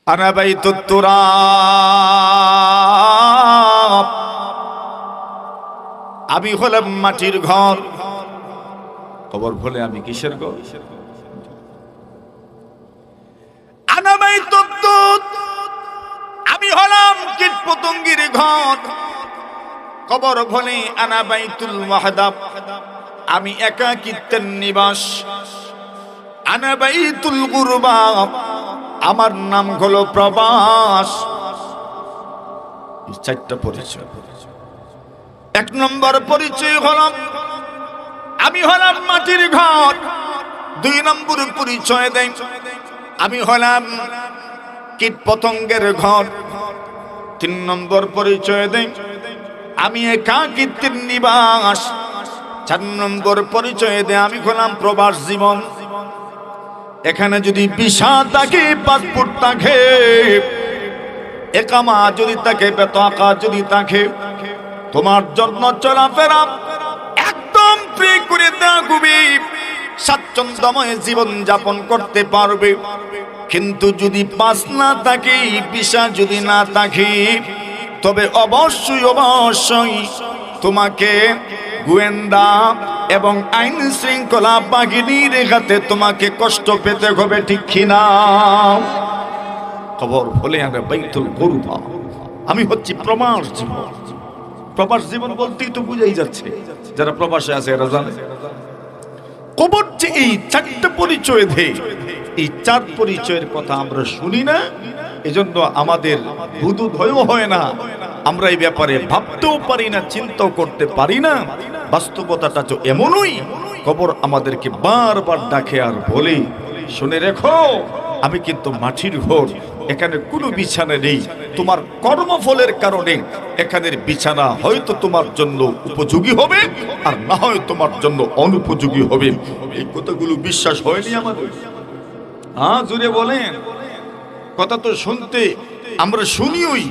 আনা বাইতুত তুরাব, আমি হলাম মাটির ঘর। কবর বলে আমি কিসের ঘর? আনা বাইতুত তুত, আমি হলাম কীট পতঙ্গের ঘর। কবর বলে আনা বাইতুল ওয়াহদাব, আমি একাকিত্বের নিবাস। আনা বাইতুল গুরবা, আমার নাম হলো প্রবাস। চারটা পরিচয়। এক নম্বর পরিচয় হলাম আমি হলাম মাটির ঘর। দুই নম্বর পরিচয় দেন আমি হলাম কীট পতঙ্গের ঘর। তিন নম্বর পরিচয় দেন আমি একাকিত্বের নিবাস। চার নম্বর পরিচয় দেন আমি হলাম প্রবাস জীবন। এখানে যদি ভিসা থাকে, পাসপোর্ট থাকে, একামা যদি থাকে, বেতোয়াকা যদি থাকে, তোমার জন্য চলাফেরা একদম ফ্রি করে দেওয়া খুবই স্বাচ্ছন্দ্যময় জীবন যাপন করতে পারবে। কিন্তু যদি পাস না থাকে, ভিসা যদি না থাকে, তবে অবশ্যই অবশ্যই তোমাকে গোয়েন্দা এবং আইন শৃঙ্খলা বাহিনীর হাতে তোমাকে কষ্ট পেতে হবে, ঠিক কিনা? কবর বলে আনা বাইতুল গুরবা, আমি হচ্ছি প্রবাস জীবন। প্রবাস জীবন বলতেই তো বুঝাই যাচ্ছে, যারা প্রবাসে আছে এরা জানে কবর যে এই চারটা পরিচয় দেয়। এই চার পরিচয়ের কথা আমরা শুনি না, এজন্য আমাদের বোধোদয় হয় না। আমরা এই ব্যাপারে ভাবতেও পারি না, চিন্তাও করতে পারি না। বাস্তবতাটা তো এমনই, কবর আমাদেরকে বারবার ডাকে আর বলে, শুনে রেখো আমি কিন্তু মাটির ঘর, এখানে কোনো বিছানা নেই। তোমার কর্মফলের কারণে এখানের বিছানা হয়তো তোমার জন্য উপযোগী হবে, আর না হয় তোমার জন্য অনুপযোগী হবে। এই কথাগুলো বিশ্বাস হয়নি আমাদের? হ্যাঁ, জুড়ে বলেন। কথা তো শুনতে আমরা শুনিওই,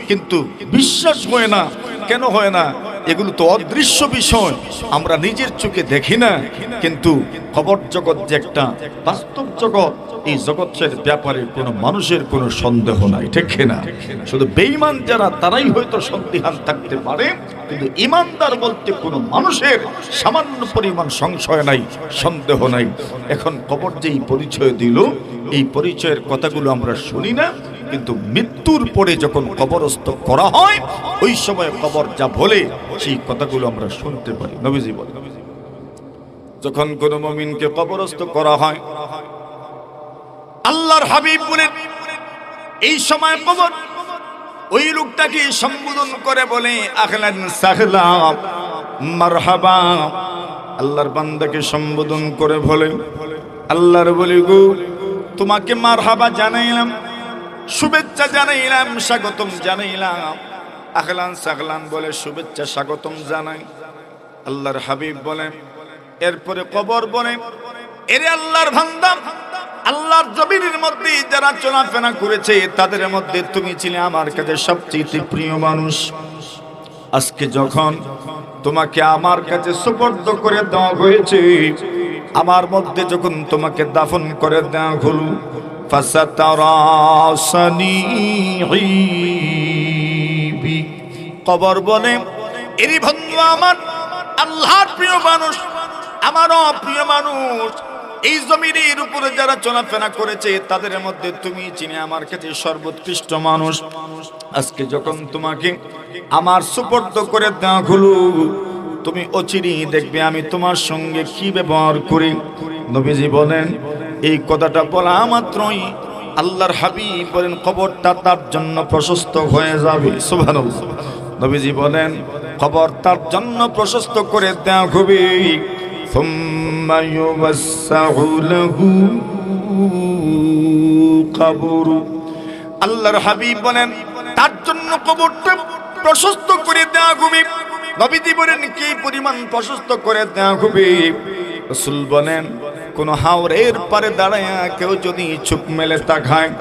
কিন্তু বিশ্বাস হয় না। কেন হয় না? এগুলো তো অদৃশ্য বিষয়, আমরা নিজের চোখে দেখি না। কিন্তু খবর জগৎ যে একটা বাস্তব জগৎ, এই জগতের ব্যাপারে কোনো মানুষের কোনো সন্দেহ নাই, ঠিক না? শুধু বেঈমান যারা, তারাই হয়তো সন্দেহান থাকতে পারে, কিন্তু ইমানদার বলতে কোনো মানুষের সামান্য পরিমাণ সংশয় নাই, সন্দেহ নাই। এখন কবর যে এই পরিচয় দিল, এই পরিচয়ের কথাগুলো আমরা শুনি না, কিন্তু মৃত্যুর পরে যখন কবরস্থ করা হয়, ওই সময় কবর যা বলে সেই কথাগুলো আমরা শুনতে পারি। নবীজি বলেন, যখন কোন মুমিনকে কবরস্থ করা হয়, আল্লাহর হাবিব বলেন এই সময় কবর ওই লোকটাকে সম্বোধন করে বলে, আহলান সাহলাম মারহাবা। আল্লাহর বান্দাকে সম্বোধন করে বলে, আল্লাহর বলি গো, তোমাকে মারহাবা জানাইলাম, শুভেচ্ছা জানাইলাম, স্বাগতম জানাইলাম। আহলান সাহলান বলে শুভেচ্ছা স্বাগতম জানাই। আল্লাহর হাবিব বলেন, এরপরে কবর বলে, এরে আল্লাহর বান্দা, আল্লাহর জমিনের মধ্যে যারা চলাফেরা করেছে তাদের মধ্যে তুমি ছিলে আমার কাছে সবচেয়ে প্রিয় মানুষ। আজকে যখন তোমাকে আমার কাছে সুপর্দ করে দেওয়া হয়েছে, আমার মধ্যে যখন তোমাকে দাফন করে দেওয়া হলো, কবর বলে, এরই বন্ধু আমার, আল্লাহর প্রিয় মানুষ, আমার প্রিয় মানুষ, এই জমিনের উপরে যারা চলাফেরা করেছে তাদের মধ্যে তুমি চিনি আমার কাছে সর্বোৎকৃষ্ট মানুষ। আজকে যখন তোমাকে আমার সুপর্দ করে দেওয়া হলো, তুমি অচিরেই দেখবে আমি তোমার সঙ্গে কি ব্যবহার করি। নবীজি বলেন, এই কথাটা বলা মাত্রই আল্লাহর হাবিব বলেন কবরটা তার জন্য প্রশস্ত হয়ে যাবে। সুবহানাল্লাহ। নবীজি বলেন কবর তার জন্য প্রশস্ত করে দেওয়া হবে। সুম্মা ইউওয়াসসাউ লাহু কবরু। আল্লাহর হাবিব বলেন তার জন্য কবরটা প্রশস্ত করে দেওয়া হবে। নবীজি বলেন কি পরিমাণ প্রশস্ত করে দেওয়া হবে? রাসূল বলেন, কোন হাওরের পারে দাঁড়ায় কেউ যদি চোখ মেলে তাকায়,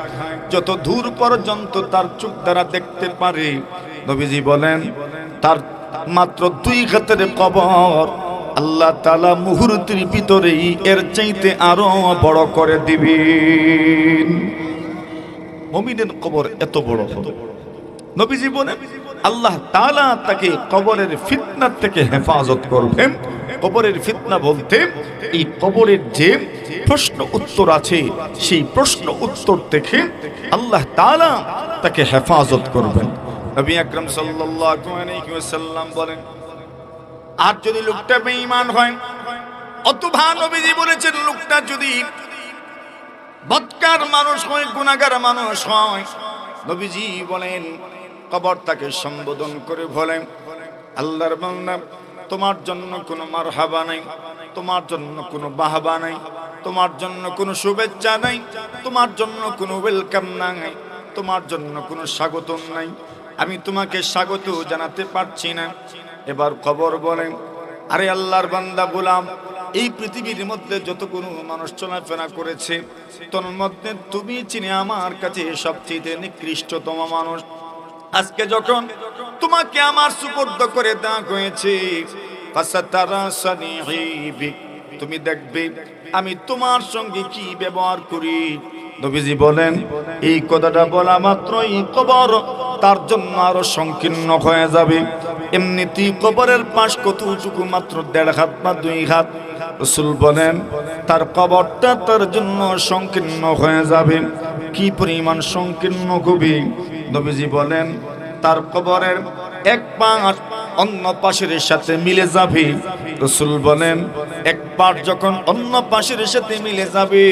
যত দূর পর্যন্ত তার চোখ দ্বারা দেখতে পারে, নবীজি বলেন তার মাত্র 2 হাতের কবর আল্লাহ তাআলা মুহূর্তের ভিতরেই এর চাইতে আরো বড় করে দিবেন। মুমিনের কবর এত বড় হবে? নবীজি বলেন আল্লাহ তাআলা তাকে কবরের ফিতনা থেকে হেফাজত করবেন। কবরের ফিতনা বলতে এই কবরের যে প্রশ্ন উত্তর আছে, সেই প্রশ্ন উত্তর থেকে আল্লাহ তাআলা তাকে হেফাজত করবেন। নবী আকরাম সাল্লাল্লাহু আলাইহি ওয়াসাল্লাম বলেন, আর যদি লোকটা বেঈমান হয়, অথবা নবীজি বলেছেন লোকটা যদি বদকার মানুষ হয়, গুনাহগার মানুষ হয়, নবীজি বলেন কবর তাকে সম্বোধন করে বলেন, আল্লাহর বান্দা, তোমার জন্য কোনো মারহাবা নাই, তোমার জন্য কোনো বাহবা নাই, তোমার জন্য কোনো শুভেচ্ছা নাই, তোমার জন্য কোনো ওয়েলকাম নাই, তোমার জন্য কোনো স্বাগতম নাই, আমি তোমাকে স্বাগত জানাতে পারছি না। এবার কবর বলেন, আরে আল্লাহর বান্দা গোলাম, এই পৃথিবীর মধ্যে যত কোনো মানুষ চলাফেরা করেছে, তোর মধ্যে তুমি চিনে আমার কাছে সবচেয়ে নিকৃষ্টতম মানুষ। আজকে যখন তোমাকে আমার সুপুর্দ করে দেওয়া হয়েছে, তুমি দেখবে আমি তোমার সঙ্গে কি ব্যবহার করি। নবীজি বলেন এই কথাটা বলা মাত্রই কবর তার জন্য আরো সংকীর্ণ হয়ে যাবে। এমনিতেই কবরের পাশ কতটুকু, মাত্র 1.5 হাত বা 2 হাত। রাসূল বলেন তার কবরটা তার জন্য সংকীর্ণ হয়ে যাবে। কি পরিমাণ সংকীর্ণ হবে? নবীজি বলেন তার কবরের এক পাশ অন্য পাশের সাথে মিলে যাবে। রাসূল বলেন এক পাশ যখন অন্য পাশের সাথে মিলে যাবে,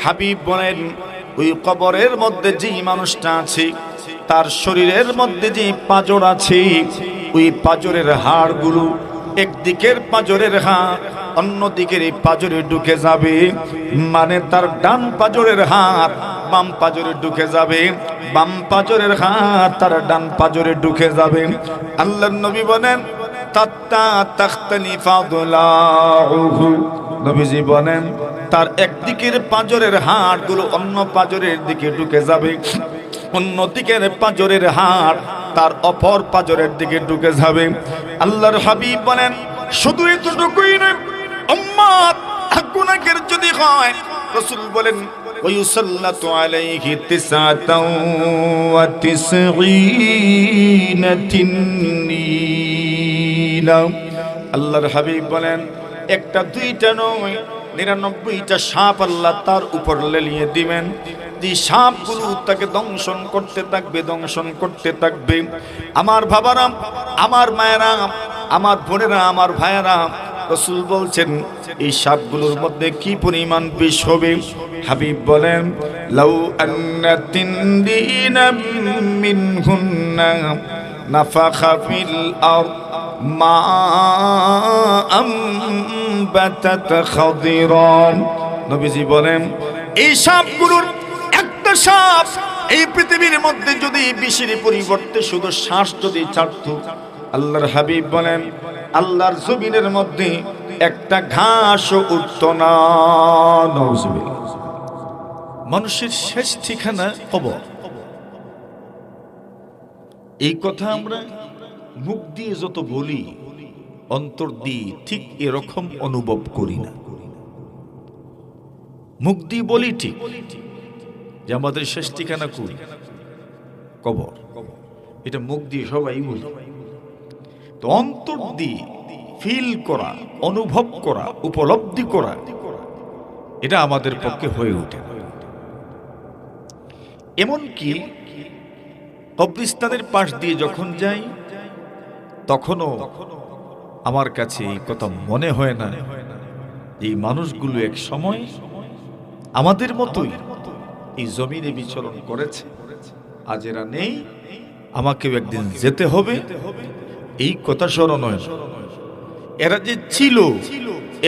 হাবিব বলেন ওই কবরের মধ্যে যে মানুষটা আছে, তার শরীরের মধ্যে যে পাঁজর আছে, ওই পাঁজরের হাড়গুলো একদিকের পাঁজরের হাড় অন্য দিকের এই পাঁজরে ঢুকে যাবে। মানে তার ডান পাঁজরের হাড় বাম পাঁজরে ঢুকে যাবে, বাম পাঁজরের হাড় তার ডান পাঁজরে ঢুকে যাবে। আল্লাহর নবী বলেন তাত্তা তাখতানি ফাদলাহু, নবীজি বলেন তার একদিকের পাঁজরের হাড়গুলো অন্য পাঁজরের দিকে ঢুকে যাবে, অন্য দিকের পাঁজরের হাড় তার অপর পাঁজরের দিকে ঢুকে যাবে। আল্লাহর হাবিব বলেন শুধু এতটুকুই নয়, উম্মত গুনাহগার যদি হয়, রাসূল বলেন ওয়ায়ুসাল্লাতু আলাইহি 99 তিন্নীনা। আল্লাহর হাবিব বলেন একটা দুইটা নয়, 99টা সাপ আল্লাহ তার উপর লেলিয়ে দিবেন। যে সাপগুলো তাকে দংশন করতে থাকবে, দংশন করতে থাকবে। আমার বাবারা, আমার মায়েরা, আমার বোনেরা, আমার ভাইয়েরা, রাসূল বলছেন এই সাপগুলোর মধ্যে কি পরিমাণ বিষ হবে। হাবিব বলেন লাউ আন্না তিনদিনাম মিনহুন্না নাফাখা ফিল আরদ মা আমবাতাত খাদিরান। নবীজি বলেন এই সাপগুলোর একটা সাপ এই পৃথিবীর মধ্যে যদি বিষের পরিবর্তে শুধু শ্বাস যদি ছাড়তো, আল্লাহর হাবিব বলেন আল্লাহর জমিনের মধ্যে একটা ঘাসও উঠত না। মানুষের শেষ ঠিকানা কবর। এই কথা আমরা মুখ দিয়ে যত বলি, অন্তর দিয়ে ঠিক এরকম অনুভব করি না। মুখ দিয়ে বলি ঠিক যে আমাদের শেষ ঠিকানা কই, কবর। এটা মুখ দিয়ে সবাই বলি, তো অন্তর দিয়ে ফিল করা, অনুভব করা, উপলব্ধি করা, এটা আমাদের পক্ষে হয়ে ওঠে। এমনকি কবরস্থানের পাশ দিয়ে যখন যাই, তখনও আমার কাছে এই কথা মনে হয় না এই মানুষগুলো এক সময় আমাদের মতোই এই জমিনে বিচরণ করেছে, আজ এরা নেই, আমাকেও একদিন যেতে হবে, এই কথা স্মরণ হয়। এরা যে ছিল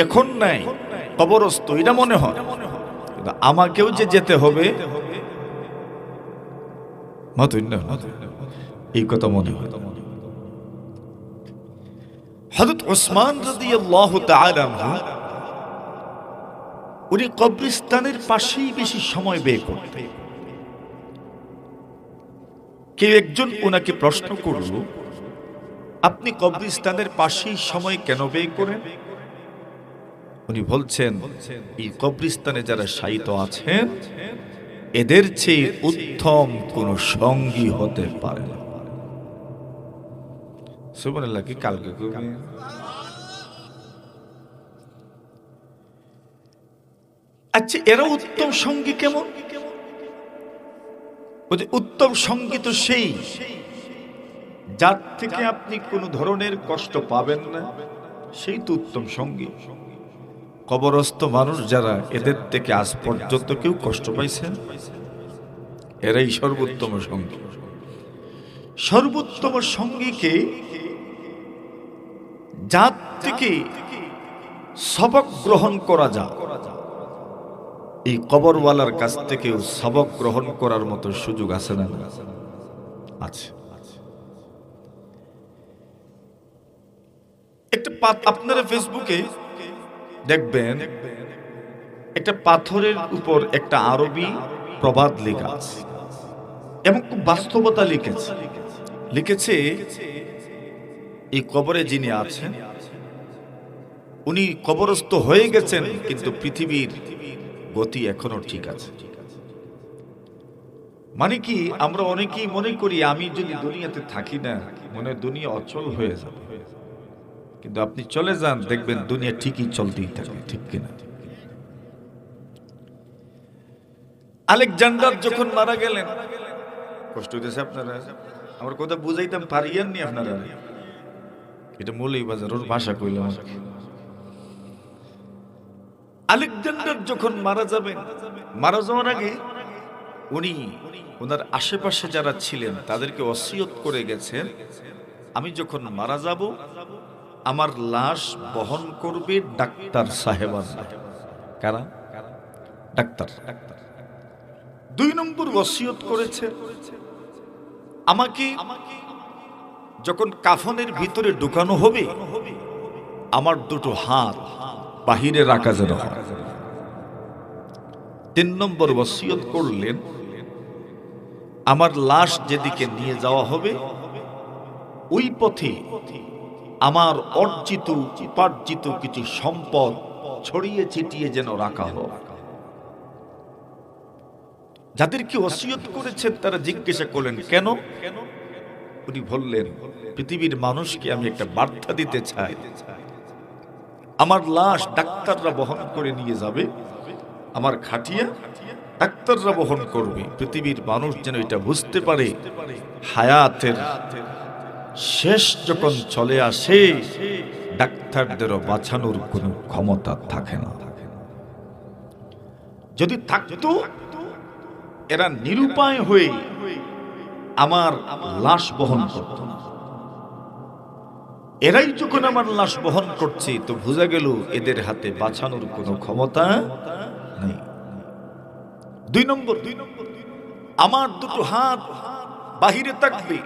এখন নাই, কবরস্থ, এটা মনে হয়, কিন্তু আমাকেও যে যেতে হবে এই কথা মনে হয়। হযরত ওসমান রাদিয়াল্লাহু তাআলা উনি কবরস্থানের পাশেই বেশি সময় ব্যয় করতেন। কেউ একজন ওনাকে প্রশ্ন করল, আপনি কবরস্থানের পাশেই সময় কেন ব্যয় করেন? উনি বলছেন এই কবরস্থানে যারা শায়িত আছেন, এদের চেয়ে উত্তম প্রথম কোন সঙ্গী হতে পারে না। সুবহানাল্লাহ, কি কালকে করবে? আচ্ছা, এরা উত্তম সঙ্গী কেমন? উত্তম সঙ্গী তো সেই যার থেকে আপনি কোন ধরনের কষ্ট পাবেন না, সেই তো উত্তম সঙ্গী। কবরস্থ মানুষ যারা, এদের থেকে আজ পর্যন্ত কেউ কষ্ট পাইছেন? এরাই সর্বোত্তম সঙ্গী। সর্বোত্তম সঙ্গীকে যার থেকে সবক গ্রহণ করা যায়, এই কবরওয়ালার কাছ থেকেও সবক গ্রহণ করার মতো সুযোগ আছে না? আছে। একটা আপনারা ফেসবুকে দেখবেন, একটা পাথরের উপর একটা আরবি প্রবাদ লেখা আছে এবং খুব বাস্তবতা লিখেছে এই কবরে যিনি আছেন উনি কবরস্থ হয়ে গেছেন, কিন্তু পৃথিবীর গতি এখনো ঠিক আছে। মানে কি, আমরা অনেকেই মনে করি আমি যদি দুনিয়াতে থাকি না, মনে হয় দুনিয়া অচল হয়ে যাবে, কিন্তু আপনি চলে যান, দেখবেন দুনিয়া ঠিকই চলতেই থাকে, ঠিক কিনা? আলেকজান্ডার যখন মারা গেলেন, কষ্ট হইতেছে আপনারা? আমার কথা বুঝাইতাম পারিয়েননি আপনারা? এটা মৌলভীবাজার, ওর ভাষা কইলাম। আলেকজান্ডার যখন মারা যাবেন, মারা যাওয়ার আগে উনি ওনার আশেপাশে যারা ছিলেন তাদেরকে ওসিয়ত করে গেছেন, আমি যখন মারা যাব আমার লাশ বহন করবে ডাক্তার সাহেবানরা। কারা? ডাক্তার। 2 নম্বর ওসিয়ত করেছে, আমাকে যখন কাফনের ভিতরে ঢুকানো হবে আমার 2টো হাত বাহিরে রাখা যেন হয়। 3 নম্বর ওসিয়ত করলেন, আমার লাশ যেদিকে নিয়ে যাওয়া হবে ওই পথে আমার অর্জিত উপার্জিত কিছু সম্পদ ছড়িয়ে ছিটিয়ে যেন রাখা হোক। যাদেরকে ওসিয়ত করেছেন তারা জিজ্ঞাসা করলেন কেন? উনি বললেন, পৃথিবীর মানুষকে আমি একটা বার্তা দিতে চাই, আমার লাশ ডাক্তাররা বহন করে নিয়ে যাবে, আমার খাটিয়া ডাক্তাররা বহন করবে, পৃথিবীর মানুষ যেন এটা বুঝতে পারে হায়াতের শেষ যখন চলে আসে ডাক্তারদেরও বাঁচানোর কোনো ক্ষমতা থাকে না। যদি থাকতো এরা নিরুপায় হয়ে আমার লাশ বহন করত না। এরাই যখন আমার লাশ বহন করছে তো বোঝা গেল এদের হাতে বাঁচানোর কোনো ক্ষমতা নেই। 2 নম্বর, আমার 2টো হাত বাহিরে থাকবে,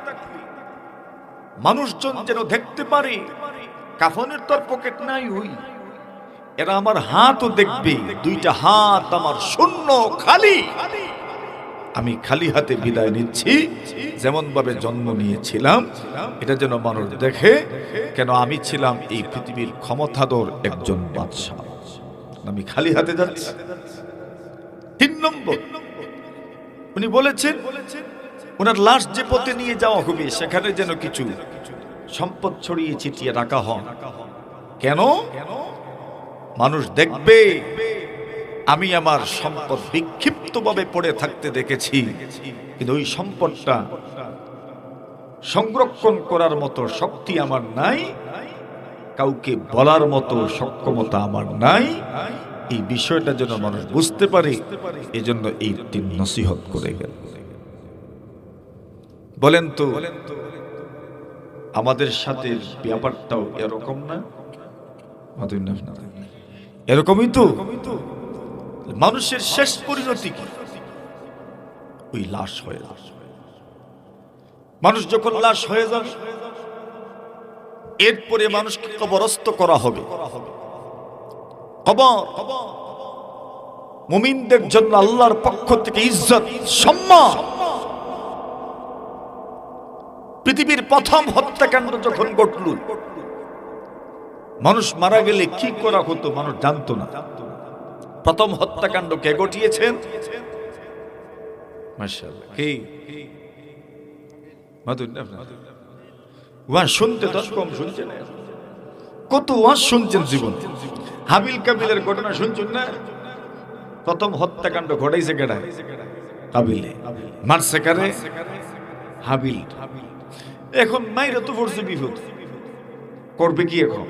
মানুষজন যেন দেখতে পারে কাফনের তোর পকেট নাই, ওই এরা আমার হাতও দেখবে, 2টা হাত আমার শূন্য খালি, আমি খালি হাতে বিদায় নিচ্ছি, যেমন ভাবে জন্ম নিয়েছিলাম এটা যেন মানুষ দেখে, কেন আমি ছিলাম এই পৃথিবীর ক্ষমতাধর একজন বাদশা, আমি খালি হাতে যাচ্ছি। 3 নম্বর, উনি বলেছেন ওনার লাশ যে পথে নিয়ে যাওয়া হবে সেখানে যেন কিছু সম্পদ ছড়িয়ে ছিটিয়ে রাখা হয়। কেন? মানুষ দেখবে আমি আমার সম্পদ বিক্ষিপ্তভাবে পড়ে থাকতে দেখেছি, কিন্তু ওই সম্পদটা সংরক্ষণ করার মতো শক্তি আমার নাই, কাউকে বলার মতো সক্ষমতা আমার নাই। এই বিষয়টা যেন মানুষ বুঝতে পারে, এজন্য এই 3 নসিহত করে গেল। বলেন তো আমাদের সাথে ব্যাপারটাও এরকম না? এরকমই তো। মানুষের শেষ পরিণতি কি? ওই লাশ হয়ে যাবে। মানুষ যখন লাশ হয়ে যাবে এরপরে মানুষকে কবরস্থ করা হবে। কবর মুমিনদের জন্য আল্লাহর পক্ষ থেকে ইজ্জত, সম্মান। পৃথিবীর প্রথম হত্যাকাণ্ড যখন ঘটল, মানুষ মারা গেলে কি করা হতো মানুষ জানতো না। প্রথম হত্যাকাণ্ড কে ঘটিয়েছেন? মাশাআল্লাহ। কি মাধুর ওয়াজ শুনতে তো কম শুনছেন, কত ওয়াজ শুনছেন জীবন। হাবিল কাবিলের ঘটনা শুনছেন না? প্রথম হত্যাকাণ্ড ঘটাইছে কেডা? কাবিলে। মারছে কারে? হাবিল। এখন মাইরা তো পড়ছে বিপদ, করবে কি এখন?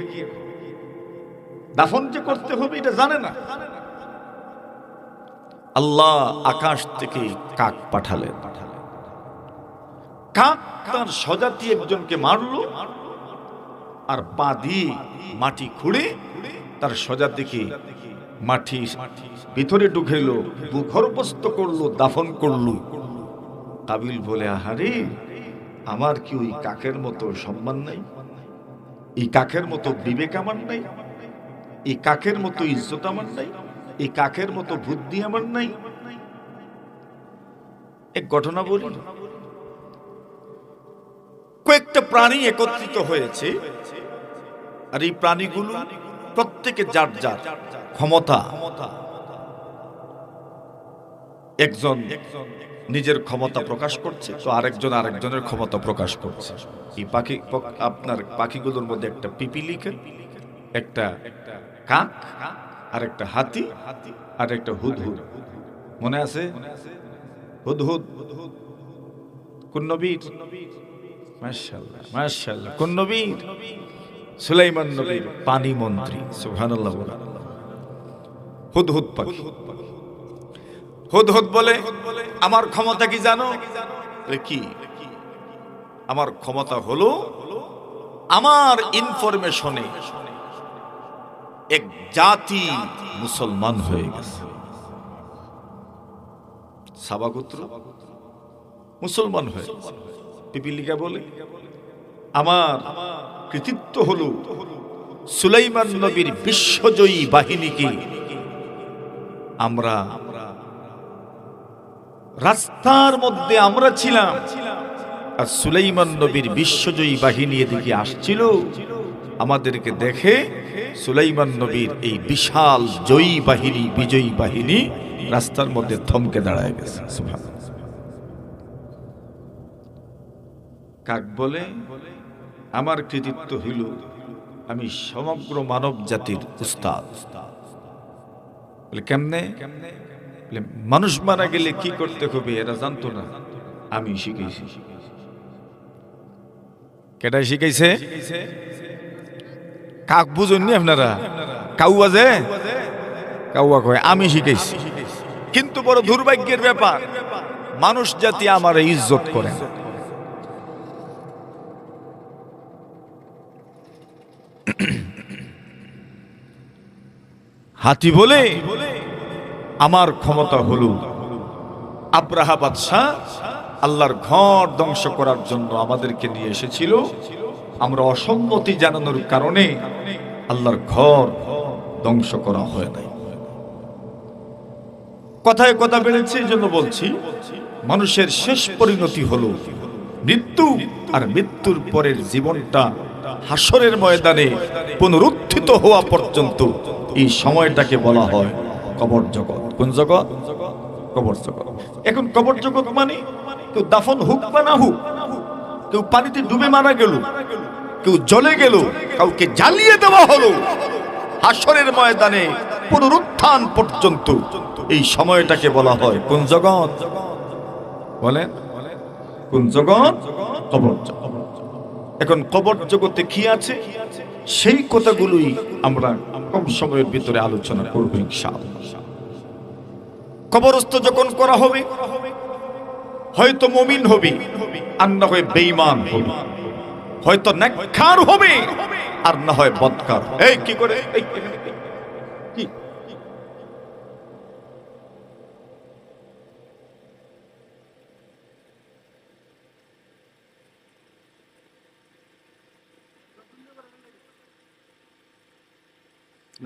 দাফন যে করতে হবে এটা জানে না। আল্লাহ আকাশ থেকে কাক পাঠালেন। কাক তার স্বজাতি একজনকে মারলো, আর পা দিয়ে মাটি খুঁড়ে তার স্বজাতিকে মাটি ভিতরে ঢুকেলো, ভূগর্ভস্থ করলো, দাফন করলো। কাবিল বলে, আহারে, আমার কি ওই কাকের মতো সম্মান নাই? এই কাকের মতো বিবেক আমার নাই? এই কাকের মতো ইজ্জত আমার নাই? এই কাকের মতো বুদ্ধি আমার নাই? এক ঘটনা বলি। কয়েকটা প্রাণী একত্রিত হয়েছে, আর এই প্রাণীগুলো প্রত্যেকে যার যার ক্ষমতা। একজন নিজের ক্ষমতা প্রকাশ করছে, তো আরেকজন আরেকজনের ক্ষমতা প্রকাশ করছে। এই পাখি, আপনার পাখিগুলোর মধ্যে একটা পিপিলিকা, একটা কাক, আর একটা হাতি, আর একটা হুদহুদ। মনে আছে? হুদহুদ কোন নবীর? মাশাআল্লাহ মাশাআল্লাহ। কোন নবীর? সুলাইমান নবীর পানি মন্ত্রী। সুবহানাল্লাহ। হুদহুদ পাখি। হুদহুদ বলে, আমার ক্ষমতা কি জানো? কি? আমার ক্ষমতা হলো, আমার ইনফরমেশনে এক জাতি মুসলমান হয়ে গেছে। সাবা গোত্র মুসলমান হয়ে গেছে। পিপিলিকা বলে, আমার কৃতিত্ব হলো সুলাইমান নবীর বিশ্বজয়ী বাহিনীকে আমরা রাস্তার মধ্যে আমরা ছিলাম, আর সুলাইমান নবীর বিশ্বজয়ী বাহিনী এদিকে আসছিল। আমাদেরকে দেখে সুলাইমান নবীর এই বিশাল জয়ী বাহিনী, বিজয়ী বাহিনী রাস্তার মধ্যে থমকে দাঁড়ায় গেছে। কাক বলে, আমার কৃতিত্ব হইল আমি সমগ্র মানব জাতির উস্তাদ। কেমনে? মানুষ মারা গেলে কি করতে হবে এরা জানতো না, আমি শিখাইছি। কেটাই শিখাইছে? কাক বুঝুননি আপনারা? কাউয়া যে কাউয়া কয় আমি শিখাইছি। কিন্তু বড় দুর্ভাগ্যের ব্যাপার, মানুষ জাতি আমার ইজ্জত করে না। হাতি বলে, আমার ক্ষমতা হলো আব্রাহা বাদশাহ আল্লাহর ঘর ধ্বংস করার জন্য আমাদেরকে নিয়ে এসেছিল। আমরা অসম্মতি জানানোর কারণে আল্লাহর ঘর ধ্বংস করা হয় নাই। কথায় কথা বেড়েছে, এই জন্য বলছি, মানুষের শেষ পরিণতি হলো মৃত্যু, আর মৃত্যুর পরের জীবনটা হাসরের ময়দানে পুনরুত্থিত হওয়া পর্যন্ত এই সময়টাকে বলা হয় কবর জগৎ। কোন জগৎ? কবর জগৎ। এখন কবর জগৎ মানে কেউ দাফন হোক বা না হোক, কেউ পানিতে ডুবে মারা গেল, কেউ জ্বলে গেল, কাউকে জ্বালিয়ে দেওয়া হলো, হাসরের ময়দানে পুনরুত্থান পর্যন্ত এই সময়টাকে বলা হয় কোন জগৎ? বলেন কোন জগৎ? কবর জগৎ। এখন কবর জগতে কি আছে সেই কথাগুলোই আমরা কম সময়ের ভিতরে আলোচনা করব ইনশাআল্লাহ। কবরস্থ যখন করা হবে, হয়তো মুমিন হবে আর না হয় বেঈমান হবে, হয়তো নেককার হবে আর না হয় বদকার। এই কি করে কি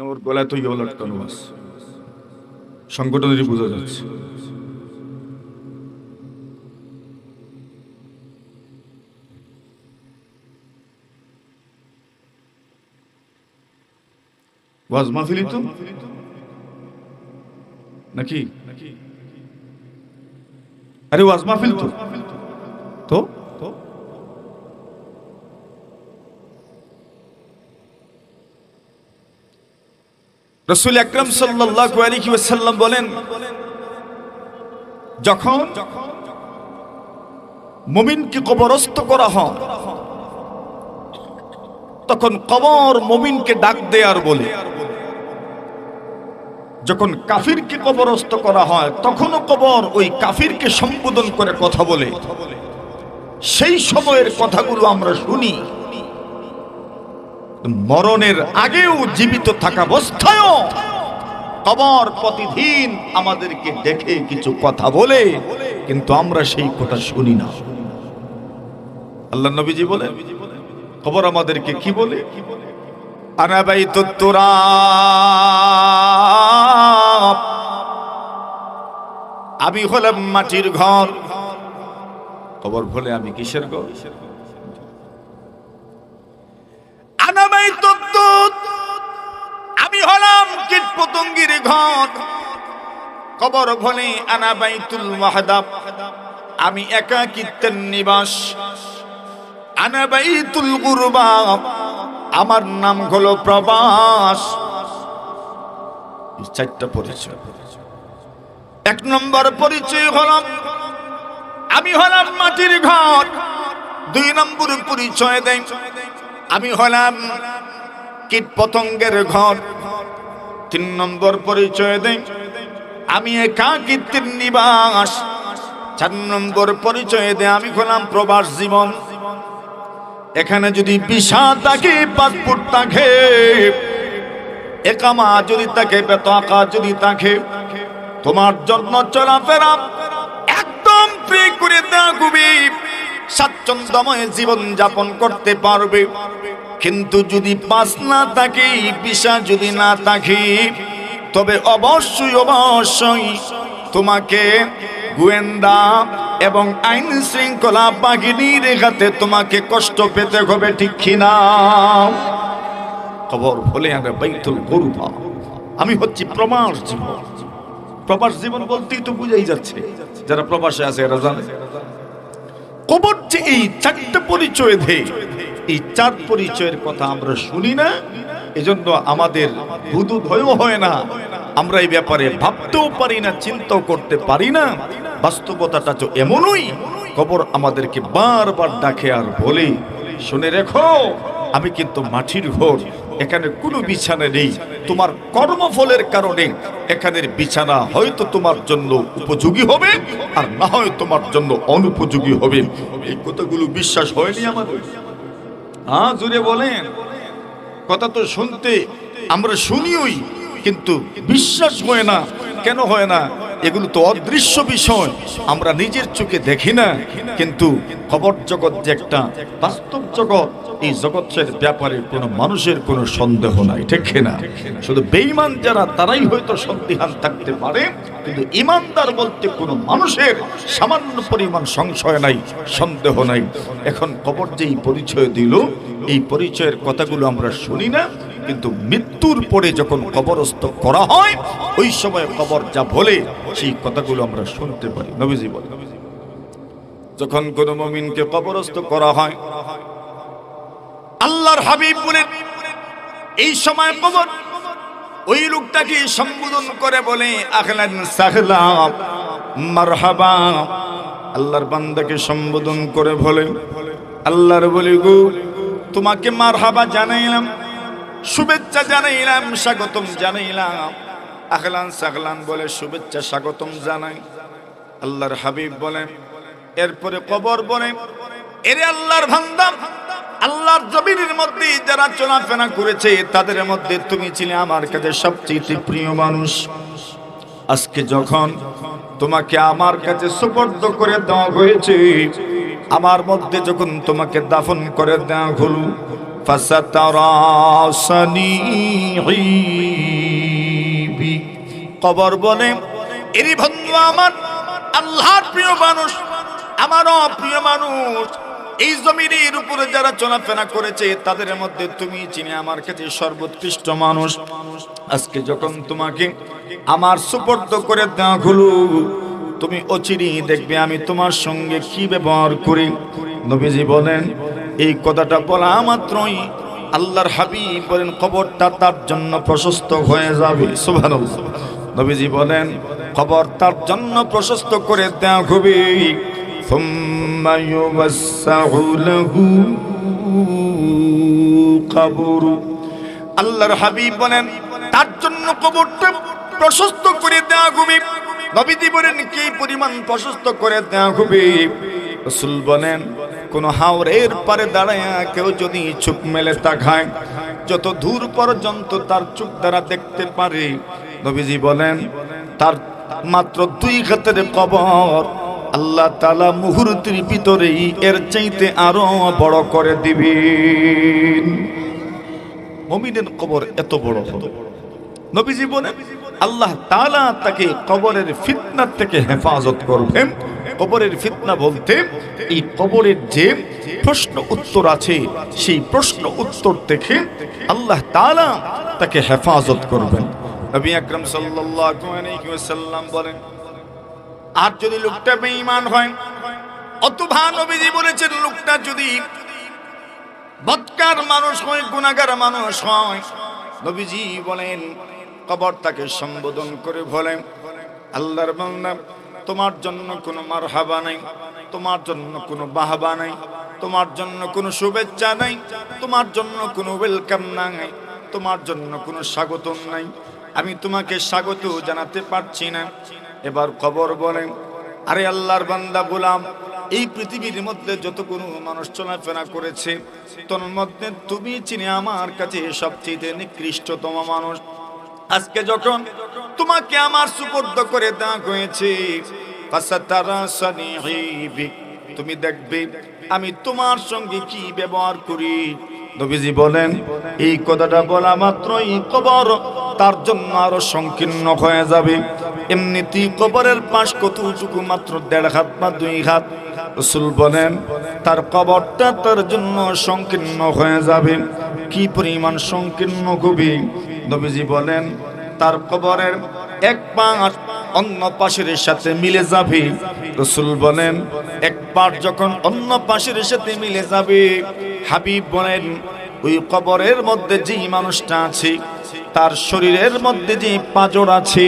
ওর গলায় তো ইয়ে লটকানো আছে, সংগঠনেরই বোঝা যাচ্ছে। ওয়াজ মাহফিল তো নাকি? আরে ওয়াজ মাহফিল তো রাসূল আকরাম সাল্লাল্লাহু আলাইহি ওয়াসাল্লাম বলেন, যখন মুমিনকে কবরস্থ করা হয় তখন কবর মুমিনকে ডাক দেয় আর বলে, যখন কাফিরকে কবরস্থ করা হয় তখনও কবর ওই কাফিরকে সম্বোধন করে কথা বলে। সেই সময়ের কথাগুলো আমরা শুনি, মরণের আগেও জীবিত থাকা অবস্থায়ও কবর প্রতিদিন আমাদেরকে দেখে কিছু কথা বলে, কিন্তু আমরা সেই কথা শুনি না। আল্লাহর নবীজি বলেন, কবর আমাদেরকে কি বলে? আনা বাইতুত তুরাব, আমি হলাম মাটির ঘর। কবর বলে, আমি কিসের ঘর? আনা বাইতুত তুত, আমি হলাম কীট পতঙ্গের ঘর। কবর বলে, আনা বাইতুল ওয়াহদা, আমি একাকিত্বের নিবাস। আনা বাইতুল গুরবা, আমার নাম হলো প্রবাস। চারটা পরিচয়। এক নম্বর পরিচয় হলাম আমি হলাম মাটির ঘর। দুই নম্বর পরিচয় দেয় আমি হলাম কীট পতঙ্গের ঘর। তিন নম্বর পরিচয় দেয় আমি একাকিত্বের নিবাস। চার নম্বর পরিচয় দেয় আমি হলাম প্রবাস জীবন। এখানে যদি ভিসা থাকে, পাসপোর্ট থাকে, একামা যদি থাকে, বেতাকা যদি থাকে, তোমার জন্য চলাফেরা একদম ফ্রি করে দেওয়া হবে, স্বাচ্ছন্দ্যময় জীবন যাপন করতে পারবে। কিন্তু যদি পাস না থাকে, ভিসা যদি না থাকে, তবে অবশ্যই অবশ্যই তোমাকে গোয়েন্দা এবং আইন শৃঙ্খলা বাহিনীর হাতে তোমাকে কষ্ট পেতে হবে, ঠিক কিনা? কবর বলে, আনা বাইতুল গুরবা, আমি হচ্ছি প্রবাস জীবন। প্রবাস জীবন বলতেই তো বুঝাই যাচ্ছে, যারা প্রবাসে আছে এরা জানে কবর যে এই চারটা পরিচয় দেয়। এই চার পরিচয়ের কথা আমরা শুনি না, এজন্য আমাদের বোধোদয় হয় না। আমরা এই ব্যাপারে ভাবতেও পারি না, চিন্তাও করতে পারি না। বাস্তবতাটা তো এমনই, কবর আমাদেরকে বারবার ডাকে আর বলে, শুনে রেখো, আমি কিন্তু মাটির ঘর, এখানে কোনো বিছানা নেই। তোমার কর্মফলের কারণে এখানের বিছানা হয়তো তোমার জন্য উপযোগী হবে, আর না হয় তোমার জন্য অনুপযোগী হবে। এই কথাগুলো বিশ্বাস হয়নি আমাদের? হ্যাঁ, জুড়ে বলেন। কথা তো শুনতে আমরা শুনিওই, কিন্তু বিশ্বাস হয় না। কেন হয় না? এগুলো তো অদৃশ্য বিষয়, আমরা নিজের চোখে দেখি না। কিন্তু কবর জগৎ যে একটা বাস্তব জগৎ, এই জগতের ব্যাপারে কোনো মানুষের কোনো সন্দেহ নাই, ঠিক না? শুধু বেঈমান যারা, তারাই হয়তো সন্দিহান থাকতে পারে, কিন্তু ইমানদার বলতে কোনো মানুষের সামান্য পরিমাণ সংশয় নাই, সন্দেহ নাই। এখন কবর যে এই পরিচয় দিল, এই পরিচয়ের কথাগুলো আমরা শুনি না, কিন্তু মৃত্যুর পরে যখন কবরস্থ করা হয়, ওই সময় কবর যা বলে সেই কথাগুলো আমরা শুনতে পারি। নবীজি বলেন, যখন কোন মুমিনকে কবরস্থ করা হয়, আল্লাহর হাবিব বলেন, এই সময় কবর ওই লোকটাকে সম্বোধন করে বলে, আহলান সাহলাম মারহাবা। আল্লাহর বান্দাকে সম্বোধন করে বলে, আল্লাহর বলি গো, তোমাকে মারহাবা জানাইলাম, শুভেচ্ছা জানাইলাম, স্বাগতম জানাইলাম। আহলান সাহলান বলে শুভেচ্ছা স্বাগতম জানাই। আল্লাহর হাবিব বলেন, এরপরে কবর বলে, এরে আল্লাহর বান্দা, আল্লাহর জমিনের মধ্যে যারা চলাফেরা করেছে তাদের মধ্যে তুমি ছিলে আমার কাছে সবচেয়ে প্রিয় মানুষ। আজকে যখন তোমাকে আমার কাছে সুপর্দ করে দেওয়া হয়েছে, আমার মধ্যে যখন তোমাকে দাফন করে দেওয়া হলো, ফাসাতারাসানি, কবর বলে, এরই বন্ধু আমার, আল্লাহর প্রিয় মানুষ, আমারও প্রিয় মানুষ, এই জমিনের উপরে যারা চলাফেরা করেছে তাদের মধ্যে তুমি চিনি আমার কাছে সর্বোৎকৃষ্ট মানুষ। আজকে যখন তোমাকে আমার সুপর্দ করে দেওয়া হলো, তুমি অচিরেই দেখবে আমি তোমার সঙ্গে কি ব্যবহার করি। নবীজি বলেন, এই কথাটা বলা মাত্রই আল্লাহর হাবিব বলেন কবরটা তার জন্য প্রশস্ত হয়ে যাবে। সুবহানাল্লাহ। নবীজি বলেন কবর তার জন্য প্রশস্ত করে দেওয়া হবে। সুম্মা ইউওয়াসসাউ লাহু কবরু, আল্লাহর হাবিব বলেন তার জন্য কবরটা প্রশস্ত করে দেওয়া হবে। নবীজি বলেন কি পরিমাণ প্রশস্ত করে দেওয়া হবে। রাসূল বলেন কোন হাওরের পারে দাঁড়ায় কেউ যদি চোখ মেলে তাকায়, যত দূর পর্যন্ত তার চোখ দ্বারা দেখতে পারে, নবীজি বলেন তার মাত্র 2 হাতের কবর আল্লাহ তাআলা মুহূর্তের ভিতরেই এর চাইতে আরো বড় করে দিবেন। মুমিনের কবর এত বড় হবে। নবীজি বলেন আল্লাহ তাআলা তাকে কবরের ফিতনা থেকে হেফাজত করবেন। কবরের ফিতনা বলতে এই কবরের যে প্রশ্ন উত্তর আছে, সেই প্রশ্ন উত্তর থেকে আল্লাহ তাআলা তাকে হেফাজত করবেন। নবী আকরাম সাল্লাল্লাহু আলাইহি ওয়াসাল্লাম বলেন, আর যদি লোকটা বেঈমান হয়, অথবা নবীজি বলেছেন লোকটা যদি বদকার মানুষ হয়, গুনাহগার মানুষ হয়, নবীজি বলেন কবর তাকে সম্বোধন করে বলেন, আল্লাহর বান্দা তোমার জন্য কোনো মারহাবা নাই, তোমার জন্য কোনো বাহবা নাই, তোমার জন্য কোনো শুভেচ্ছা নাই, তোমার জন্য কোনো ওয়েলকাম নাই, তোমার জন্য কোনো স্বাগতম নাই, আমি তোমাকে স্বাগত জানাতে পারছি না। এবার কবর বলেন, আরে আল্লাহর বান্দা গোলাম, এই পৃথিবীর মধ্যে যত কোনো মানুষ চলাফেরা করেছে, তোর মধ্যে তুমি চিনি আমার কাছে সবচেয়ে নিকৃষ্টতম মানুষ। আজকে যখন তোমাকে আমার সুপর্দ করে দেওয়া হয়েছে, তুমি দেখবে আমি তোমার সঙ্গে কি ব্যবহার করি। নবীজি বলেন এই কথাটা বলা মাত্রই কবর তার জন্য আরো সংকীর্ণ হয়ে যাবে। এমনিতেই কবরের পাশ কতটুকু, মাত্র 1.5 হাত বা 2 হাত। রাসূল বলেন তার কবরটা তার জন্য সংকীর্ণ হয়ে যাবে। কি পরিমাণ সংকীর্ণ হবে। নবীজি বলেন তার কবরের এক পাশ অন্য পাশের সাথে মিলে যাবে। রাসূল বলেন এক পাশ যখন অন্য পাশের সাথে মিলে যাবে, হাবিব বলেন ওই কবরের মধ্যে যে মানুষটা আছে তার শরীরের মধ্যে যে পাঁজর আছে,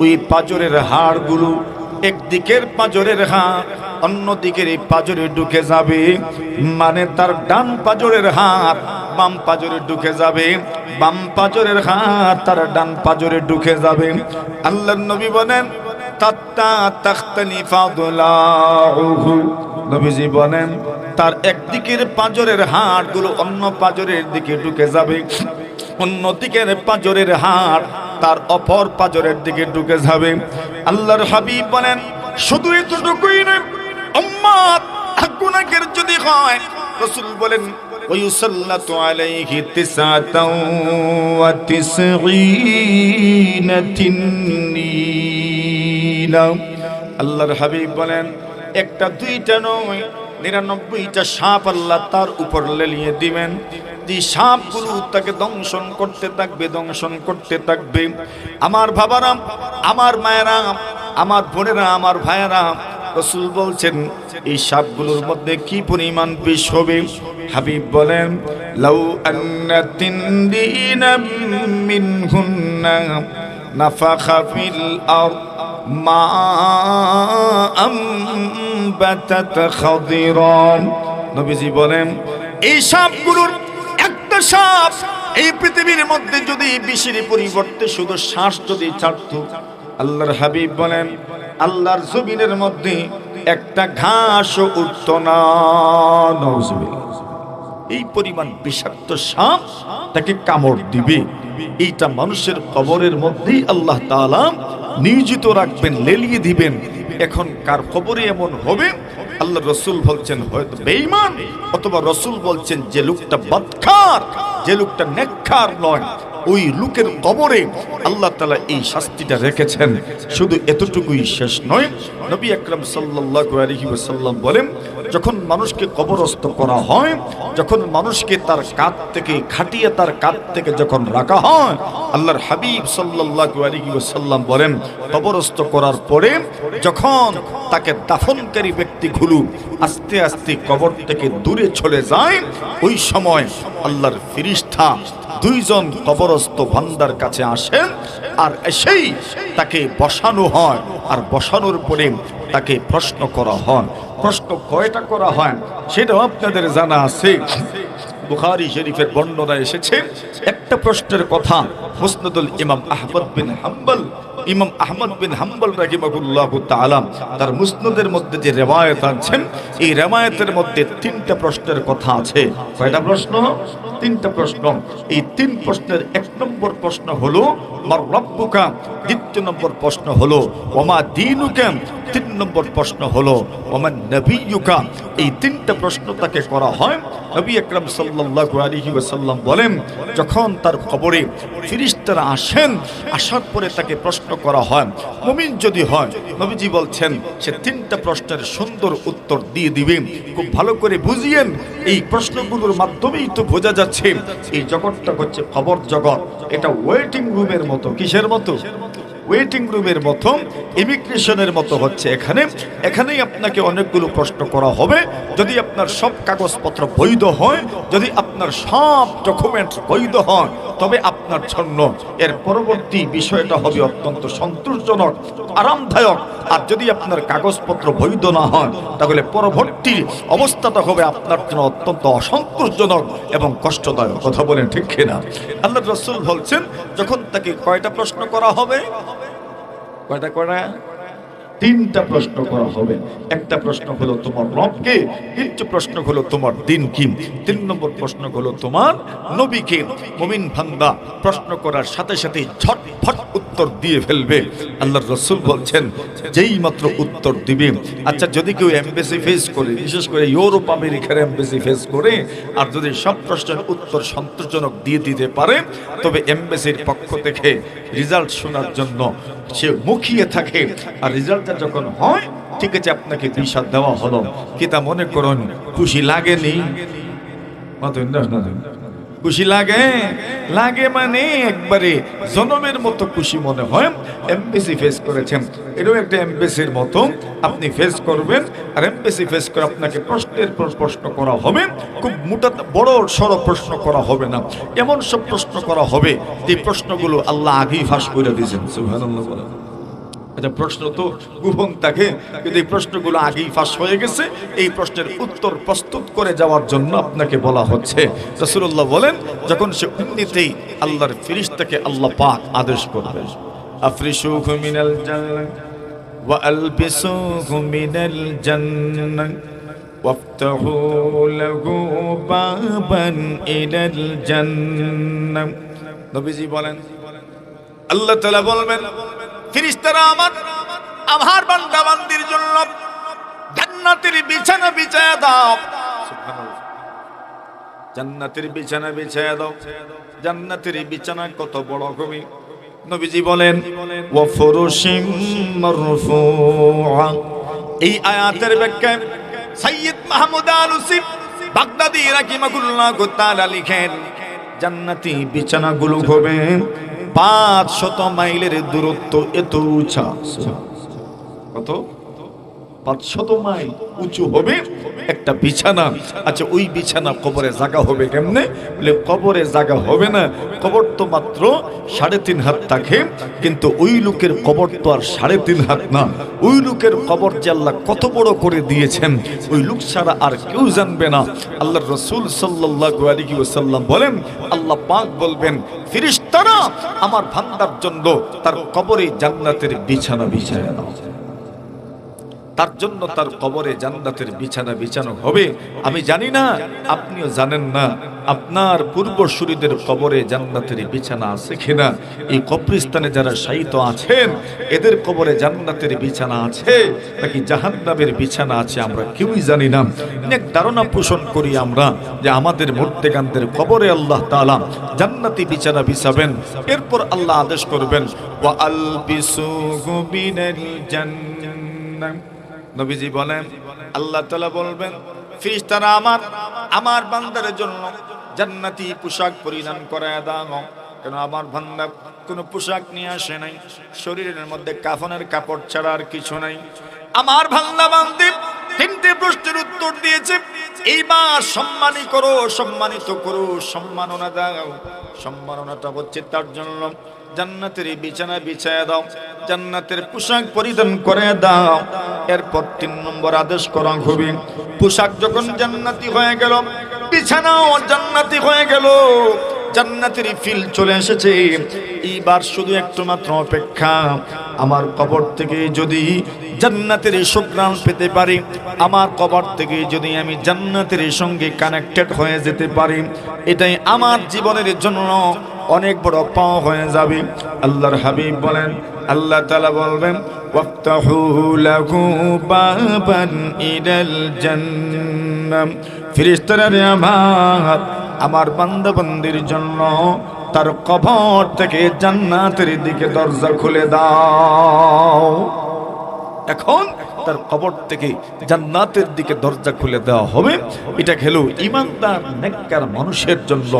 ওই পাঁজরের হাড়গুলো একদিকের পাঁজরের হাড় অন্য দিকের এই পাঁজরে ঢুকে যাবে। মানে তার ডান পাঁজরের হাড় বাম পাঁজরে ঢুকে যাবে, বাম পাঁজরের হাড় তার ডান পাঁজরে ঢুকে যাবে। আল্লাহর নবী বলেন তাত্তা তাখতানি ফাদলাহু, নবীজি বলেন তার একদিকের পাঁজরের হাড়গুলো অন্য পাঁজরের দিকে ঢুকে যাবে, অন্য দিকের পাঁজরের হাড় তার অপর পাঁজরের দিকে ঢুকে যাবে। আল্লাহর হাবিব বলেন শুধু এতটুকুই নয়, উম্মত গুনাহগার যদি হয়, রাসূল বলেন ওয়ায়ুসাল্লাতু আলাইহি 99 তিন্নীনা। আল্লাহর হাবিব বলেন একটা দুইটা নয়, 99টা সাপ আল্লাহ তার উপর লেলিয়ে দিবেন। যে সাপগুলো তাকে দংশন করতে থাকবে, দংশন করতে থাকবে। আমার বাবারা, আমার মায়েরা, আমার বোনেরা, আমার ভাইয়েরা, রাসূল বলছেন এই সাপগুলোর মধ্যে কি পরিমাণ বিষ হবে। হাবিব বলেন লাউ আন্না তিনদিনাম মিনহুন্না নাফাখা ফিল আরদ মা আমবাতাত খাদিরান। নবীজি বলেন এই সাপগুলোর একটা সাপ এই পৃথিবীর মধ্যে যদি বিষের পরিবর্তে শুধু শ্বাস যদি ছাড়ত, আল্লাহর হাবিব বলেন আল্লাহর জমিনের মধ্যে একটা ঘাসও উঠত না। এই পরিমাণ বিষাক্ত সাপ তাকে কামড় দিবে। এইটা মানুষের কবরের মধ্যেই আল্লাহ তাআলা নিয়োজিত রাখবেন, লেলিয়ে দিবেন। এখন কার কবরে এমন হবে, আল্লাহ রসুল বলছেন হয়তো বেঈমান, অথবা রসুল বলছেন যে লোকটা বদকার, যে লোকটা নেককার নয়, ওই লোকের কবরে আল্লাহ তাআলা এই শাস্তিটা রেখেছেন। শুধু এতটুকুই শেষ নয়, নবী আকরাম সাল্লাল্লাহু আলাইহি ওয়াসাল্লাম বলেন, যখন মানুষকে কবরস্থ করা হয়, যখন মানুষকে তার কাঁধ থেকে খাটিয়ে তার কাঁধ থেকে যখন রাখা হয়, আল্লাহর হাবিব সাল্লাল্লাহু আলাইহি ওয়াসাল্লাম বলেন, কবরস্থ করার পরে যখন তাকে দাফনকারী ব্যক্তিগুলো আস্তে আস্তে কবর থেকে দূরে চলে যায়, ওই সময় আল্লাহর ফেরেশতা দুইজন কবরস্থ বান্দার কাছে আসেন, আর এসেই তাকে বসানো হয়, আর বসানোর পরে তাকে প্রশ্ন করা হয়। প্রশ্ন কয়টা করা হয় সেটাও আপনাদের জানা আছে, বুখারী শরীফের বর্ণনা এসেছে। একটা প্রশ্নের কথা মুসনাদুল ইমাম আহমদ বিন হাম্বল, ইমাম আহমদ বিন হাম্বল রাহিমাহুল্লাহু তাআলা তার মুসনাদের মধ্যে যে রিওয়ায়াত আনছেন, এই রিওয়ায়াতের মধ্যে তিনটা প্রশ্নের কথা আছে। কয়টা প্রশ্ন? তিনটা প্রশ্ন। এই তিন প্রশ্নের এক নম্বর প্রশ্ন হলো মার রাব্বুকা, দ্বিতীয় নম্বর প্রশ্ন হলো ওমা দীনুকা, তিন নম্বর প্রশ্ন হলো ওমান নবিয়্যুকা। এই তিনটা প্রশ্ন তাকে করা হয়। নবী আকরাম সাল্লাল্লাহু আলাইহি ওয়াসাল্লাম বলেন, যখন তার কবরে ফেরেশতারা আসেন, আসার পরে তাকে প্রশ্ন করা হয়, মুমিন যদি হয়, নবীজি বলছেন সে তিনটা প্রশ্নের সুন্দর উত্তর দিয়ে দিবে। খুব ভালো করে বুঝিয়েন, এই প্রশ্নগুলোর মাধ্যমেই তো বোঝা যাচ্ছে এই জগৎটা হচ্ছে কবর জগৎ। এটা ওয়েটিং রুমের মতো। কিসের মতো? ওয়েটিং রুমের মতো, ইমিগ্রেশনের মতো হচ্ছে। এখানেই আপনাকে অনেকগুলো প্রশ্ন করা হবে। যদি আপনার সব কাগজপত্র বৈধ হয়, যদি আপনার সব ডকুমেন্টস বৈধ হয়, তবে আপনার জন্য এর পরবর্তী বিষয়টা হবে অত্যন্ত সন্তোষজনক, আরামদায়ক। আর যদি আপনার কাগজপত্র বৈধ না হয়, তাহলে পরবর্তী অবস্থাটা হবে আপনার জন্য অত্যন্ত অসন্তোষজনক এবং কষ্টদায়ক। কথা বলেন ঠিক কিনা? আল্লাহ রাসূল বলছেন, যখন তাকে কয়টা প্রশ্ন করা হবে? কয়টা করা? তিনটা প্রশ্ন করা হবে। একটা প্রশ্ন হলো তোমার রবকে, দ্বিতীয় প্রশ্ন হলো তোমার দিন কি, তিন নম্বর প্রশ্ন হলো তোমার নবীকে। মুমিন বান্দা প্রশ্ন করার সাথে সাথে ঝটফট উত্তর দিয়ে ফেলবে। আল্লাহর রাসূল বলছেন, যেই মাত্র উত্তর দিবে। আচ্ছা, যদি কেউ এমবাসি ফেস করে, বিশেষ করে ইউরোপ আমেরিকার এমবাসি ফেস করে, আর যদি সব প্রশ্নের উত্তর সন্তোষজনক দিয়ে দিতে পারে, তবে এমবাসির পক্ষ থেকে রেজাল্ট শোনার জন্য সে মুখিয়ে থাকে। আর রেজাল্ট যখন হয়, ঠিক আছে, আপনাকে ভিসা দেওয়া হলো, কি তা মনে করুন খুশি লাগেনি? খুশি লাগে? লাগে মানে একবারে জনমের মতো খুশি মনে হয়। এমবেসি ফেস করেছেন, এটাও একটা এমবেসির মতো আপনি ফেস করবেন। আর এমবেসি ফেস করে আপনাকে প্রশ্নের পর প্রশ্ন করা হবে। খুব মোটা বড় সড় প্রশ্ন করা হবে না, এমন সব প্রশ্ন করা হবে যে প্রশ্নগুলো আল্লাহ আগেই ফাঁস করে দিয়েছেন। সুবহানাল্লাহ বলেন। এটা প্রশ্ন তো গোপন থাকে, কিন্তু এই প্রশ্নগুলো আগেই ফাঁস হয়ে গেছে। এই প্রশ্নের উত্তর প্রস্তুত করে যাওয়ার জন্য আপনাকে বলা হচ্ছে। রাসূলুল্লাহ বলেন, যখন সে এমনিতেই আল্লাহর ফেরেশতাকে আল্লাহ পাক আদেশ করবেন, আফরিশুহু মিনাল জান্নাহ ওয়া আলবিসুহু মিনাল জান্নাহ ওয়াফতাহু লাহু বাবান ইলাল জান্নাহ। নবীজি বলেন, আল্লাহ তাআলা বলবেন, ফেরেশতারা আমার বান্দা বান্দির জন্য জান্নাতের বিছানা বিছায়া দাও। সুবহানাল্লাহ। জান্নাতের বিছানা বিছায়া দাও। জান্নাতের বিছানা কত বড় হবে? নবীজি বলেন, ওয়া ফুরুশিম মারফুআ। এই আয়াতের ব্যাখ্যায় সাইয়্যিদ মাহমুদ আলুসি বাগদাদি রাহিমাহুল্লাহু তাআলা লিখেন, জান্নাতি বিছানাগুলো হবে 500 মাইলের দূরত্ব এত উঁচা। কত? 500 মাইল উঁচু হবে একটা বিছানা। আচ্ছা, ওই বিছানা কবরে জায়গা হবে কেমনে? বলে কবরে জায়গা হবে না। কবর তো মাত্র 3.5 হাত থাকে, কিন্তু ওই লোকের কবর তো আর 3.5 হাত না। ওই লোকের কবর যে আল্লাহ কত বড় করে দিয়েছেন, ওই লোক ছাড়া আর কেউ জানবে না। আল্লাহর রাসূল সাল্লাল্লাহু আলাইহি ওয়াসাল্লাম বলেন, আল্লাহ পাক বলবেন, ফেরেশতারা আমার বান্দার জন্য তার কবরে জান্নাতের বিছানা বিছায়া দাও। তার জন্য তার কবরে জান্নাতের বিছানা বিছানো হবে। আমি জানি না, আপনিও জানেন না আপনার পূর্বসূরীদের কবরে জান্নাতের বিছানা আছে কিনা। এই কবরস্থানে যারা শায়িত আছেন এদের কবরে জান্নাতের বিছানা আছে নাকি জাহান্নামের বিছানা আছে আমরা কেউই জানি না। অনেক ধারণা পোষণ করি আমরা যে আমাদের মুর্তেগানদের কবরে আল্লাহ তাআলা জান্নাতি বিছানা বিছাবেন, এরপর আল্লাহ আদেশ করবেন ওয়া আলবিসুহু মিনাল জান্নাহ। নবীজি বলেন, আল্লাহ তাআলা বলবেন ফেরেশতারা আমার বান্দার জন্য জান্নাতি পোশাক পরিধান করায় দাও। কেন আমার বান্দা কোনো পোশাক নিয়ে আসে নাই, শরীরের মধ্যে কাফনের কাপড় ছাড়া আর কিছু নাই। আমার বান্দা বান্দি তিনটে প্রশ্নের উত্তর দিয়েছে, এইবার সম্মানিত করো, সম্মাননা দাও। সম্মাননাটা হচ্ছে তার জন্য জান্নাতের বিছানা বিছায়া দাও, জান্নাতের পোশাক পরিধান করে দাও। এরপর ৩ নম্বর আদেশ করা হবে, পোশাক যখন জান্নাতি হয়ে গেল, বিছানাও জান্নাতি হয়ে গেল, জান্নাতের ফিল চলে এসেছে। এইবার শুধু একটু মাত্র অপেক্ষা, আমার কবর থেকে যদি জান্নাতের সুঘ্রাণ পেতে পারি, আমার কবর থেকে যদি আমি জান্নাতের সঙ্গে কানেক্টেড হয়ে যেতে পারি, এটাই আমার জীবনের জন্য অনেক বড় পাওয়া হয়ে যাবে। আল্লাহর হাবিব বলেন, আল্লাহ তাআলা বলবেন ওয়াফতাহু লাহু বাবান ইলাল জান্নাহ। ফেরেশতারা আমার বান্দা বান্দির জন্য তার কবর থেকে জান্নাতের দিকে দরজা খুলে দাও। এখন তার কবর থেকে জান্নাতের দিকে দরজা খুলে দেওয়া হবে। এটা হলো ঈমানদার নেককার মানুষের জন্য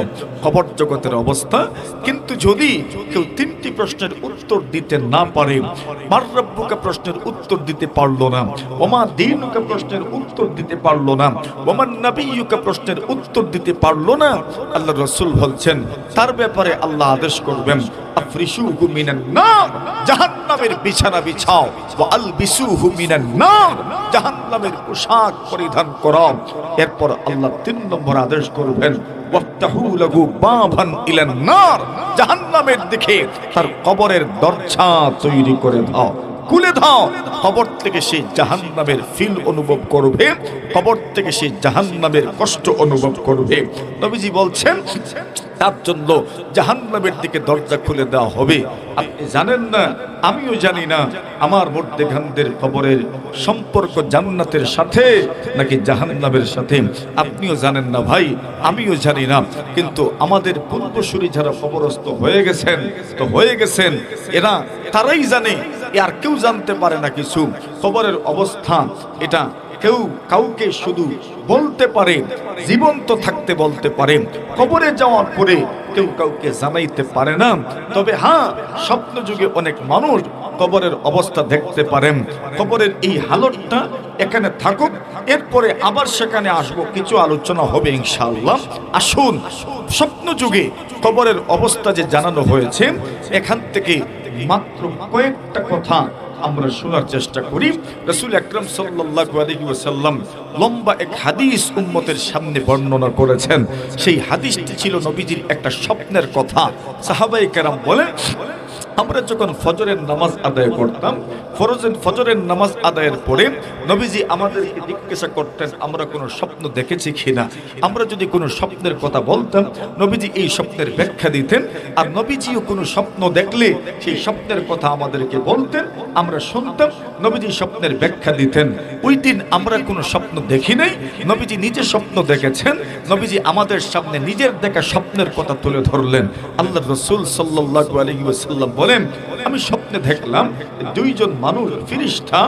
কবর জগতের অবস্থা। কিন্তু যদি কেউ 3টি প্রশ্নের উত্তর দিতে না পারে, মান রাব্বুকা প্রশ্নের উত্তর দিতে পারলো না, ওমা দীনুকা প্রশ্নের উত্তর দিতে পারলো না, ওমান নাবিয়্যুকা প্রশ্নের উত্তর দিতে পারলো না, আল্লাহ রাসূল বলছেন তার ব্যাপারে আল্লাহ আদেশ করবেন আফরিশুহু মিনান নার, জাহান্নামের বিছানা বিছাও, ওয়া আলবিসুহু মিনান নার, জাহান্নামের পোশাক পরিধান করাও। এরপর আল্লাহ 3 নম্বর আদেশ করবেন ওয়াফতাহু লাহু বাবান ইলান নার, জাহান্নামের দিকে তার কবরের দরজা তৈরি করে দাও, খুলে দাও। কবর থেকে সেই জাহান্নামের ফিল অনুভব করবে, কবর থেকে সেই জাহান্নামের কষ্ট অনুভব করবে। নবীজি বলছেন তার জন্য জাহান্নামের দিকে দরজা খুলে দেওয়া হবে। আপনি জানেন না, আমিও জানি না আমার মুর্দেগানদের কবরের সম্পর্ক জান্নাতের সাথে নাকি জাহান্নামের সাথে। আপনিও জানেন না ভাই, আমিও জানি না। কিন্তু আমাদের পূর্বসূরি যারা কবরস্থ হয়ে গেছেন তো হয়ে গেছেন, এরা তারাই জানে, আর কেউ জানতে পারে না কিছু। কবরের অবস্থা এটা কেউ কাউকে শুধু বলতে পারে, জীবন্ত থাকতে বলতে পারে, কবরে যাওয়ার পরে কেউ কাউকে জানাইতে পারে না। তবে হ্যাঁ, স্বপ্ন যুগে অনেক মানুষ কবরের অবস্থা দেখতে পারেন। কবরের এই হালতটা এখানে থাকুক, এরপরে আবার সেখানে আসবো, কিছু আলোচনা হবে ইনশাআল্লাহ। আসুন, স্বপ্ন যুগে কবরের অবস্থা যে জানানো হয়েছে, এখান থেকে মাত্র কয়েকটা কথা আমরা শোনার চেষ্টা করি। রাসূল আকরাম সাল্লাল্লাহু আলাইহি ওয়াসাল্লাম লম্বা এক হাদিস উম্মতের সামনে বর্ণনা করেছেন। সেই হাদিসটি ছিল নবীজির একটা স্বপ্নের কথা। সাহাবায়ে কেরাম বলেন, আমরা যখন ফজরের নামাজ আদায় করতাম, ফজরের নামাজ আদায়ের পরে নবীজি আমাদেরকে জিজ্ঞাসা করতেন আমরা কোনো স্বপ্ন দেখেছি কিনা। আমরা যদি কোনো স্বপ্নের কথা বলতাম, নবীজি এই স্বপ্নের ব্যাখ্যা দিতেন। আর নবীজিও কোনো স্বপ্ন দেখলে সেই স্বপ্নের কথা আমাদেরকে বলতেন, আমরা শুনতাম, নবীজি স্বপ্নের ব্যাখ্যা দিতেন। ওই দিন আমরা কোনো স্বপ্ন দেখি নাই, নবীজি নিজে স্বপ্ন দেখেছেন। নবীজি আমাদের সামনে নিজের দেখা স্বপ্নের কথা তুলে ধরলেন। আল্লাহর রাসূল সাল্লাল্লাহু আলাইহি ওয়াসাল্লাম বলেন, আমি স্বপ্নে দেখলাম 2 জন মানুষ ফেরেশতা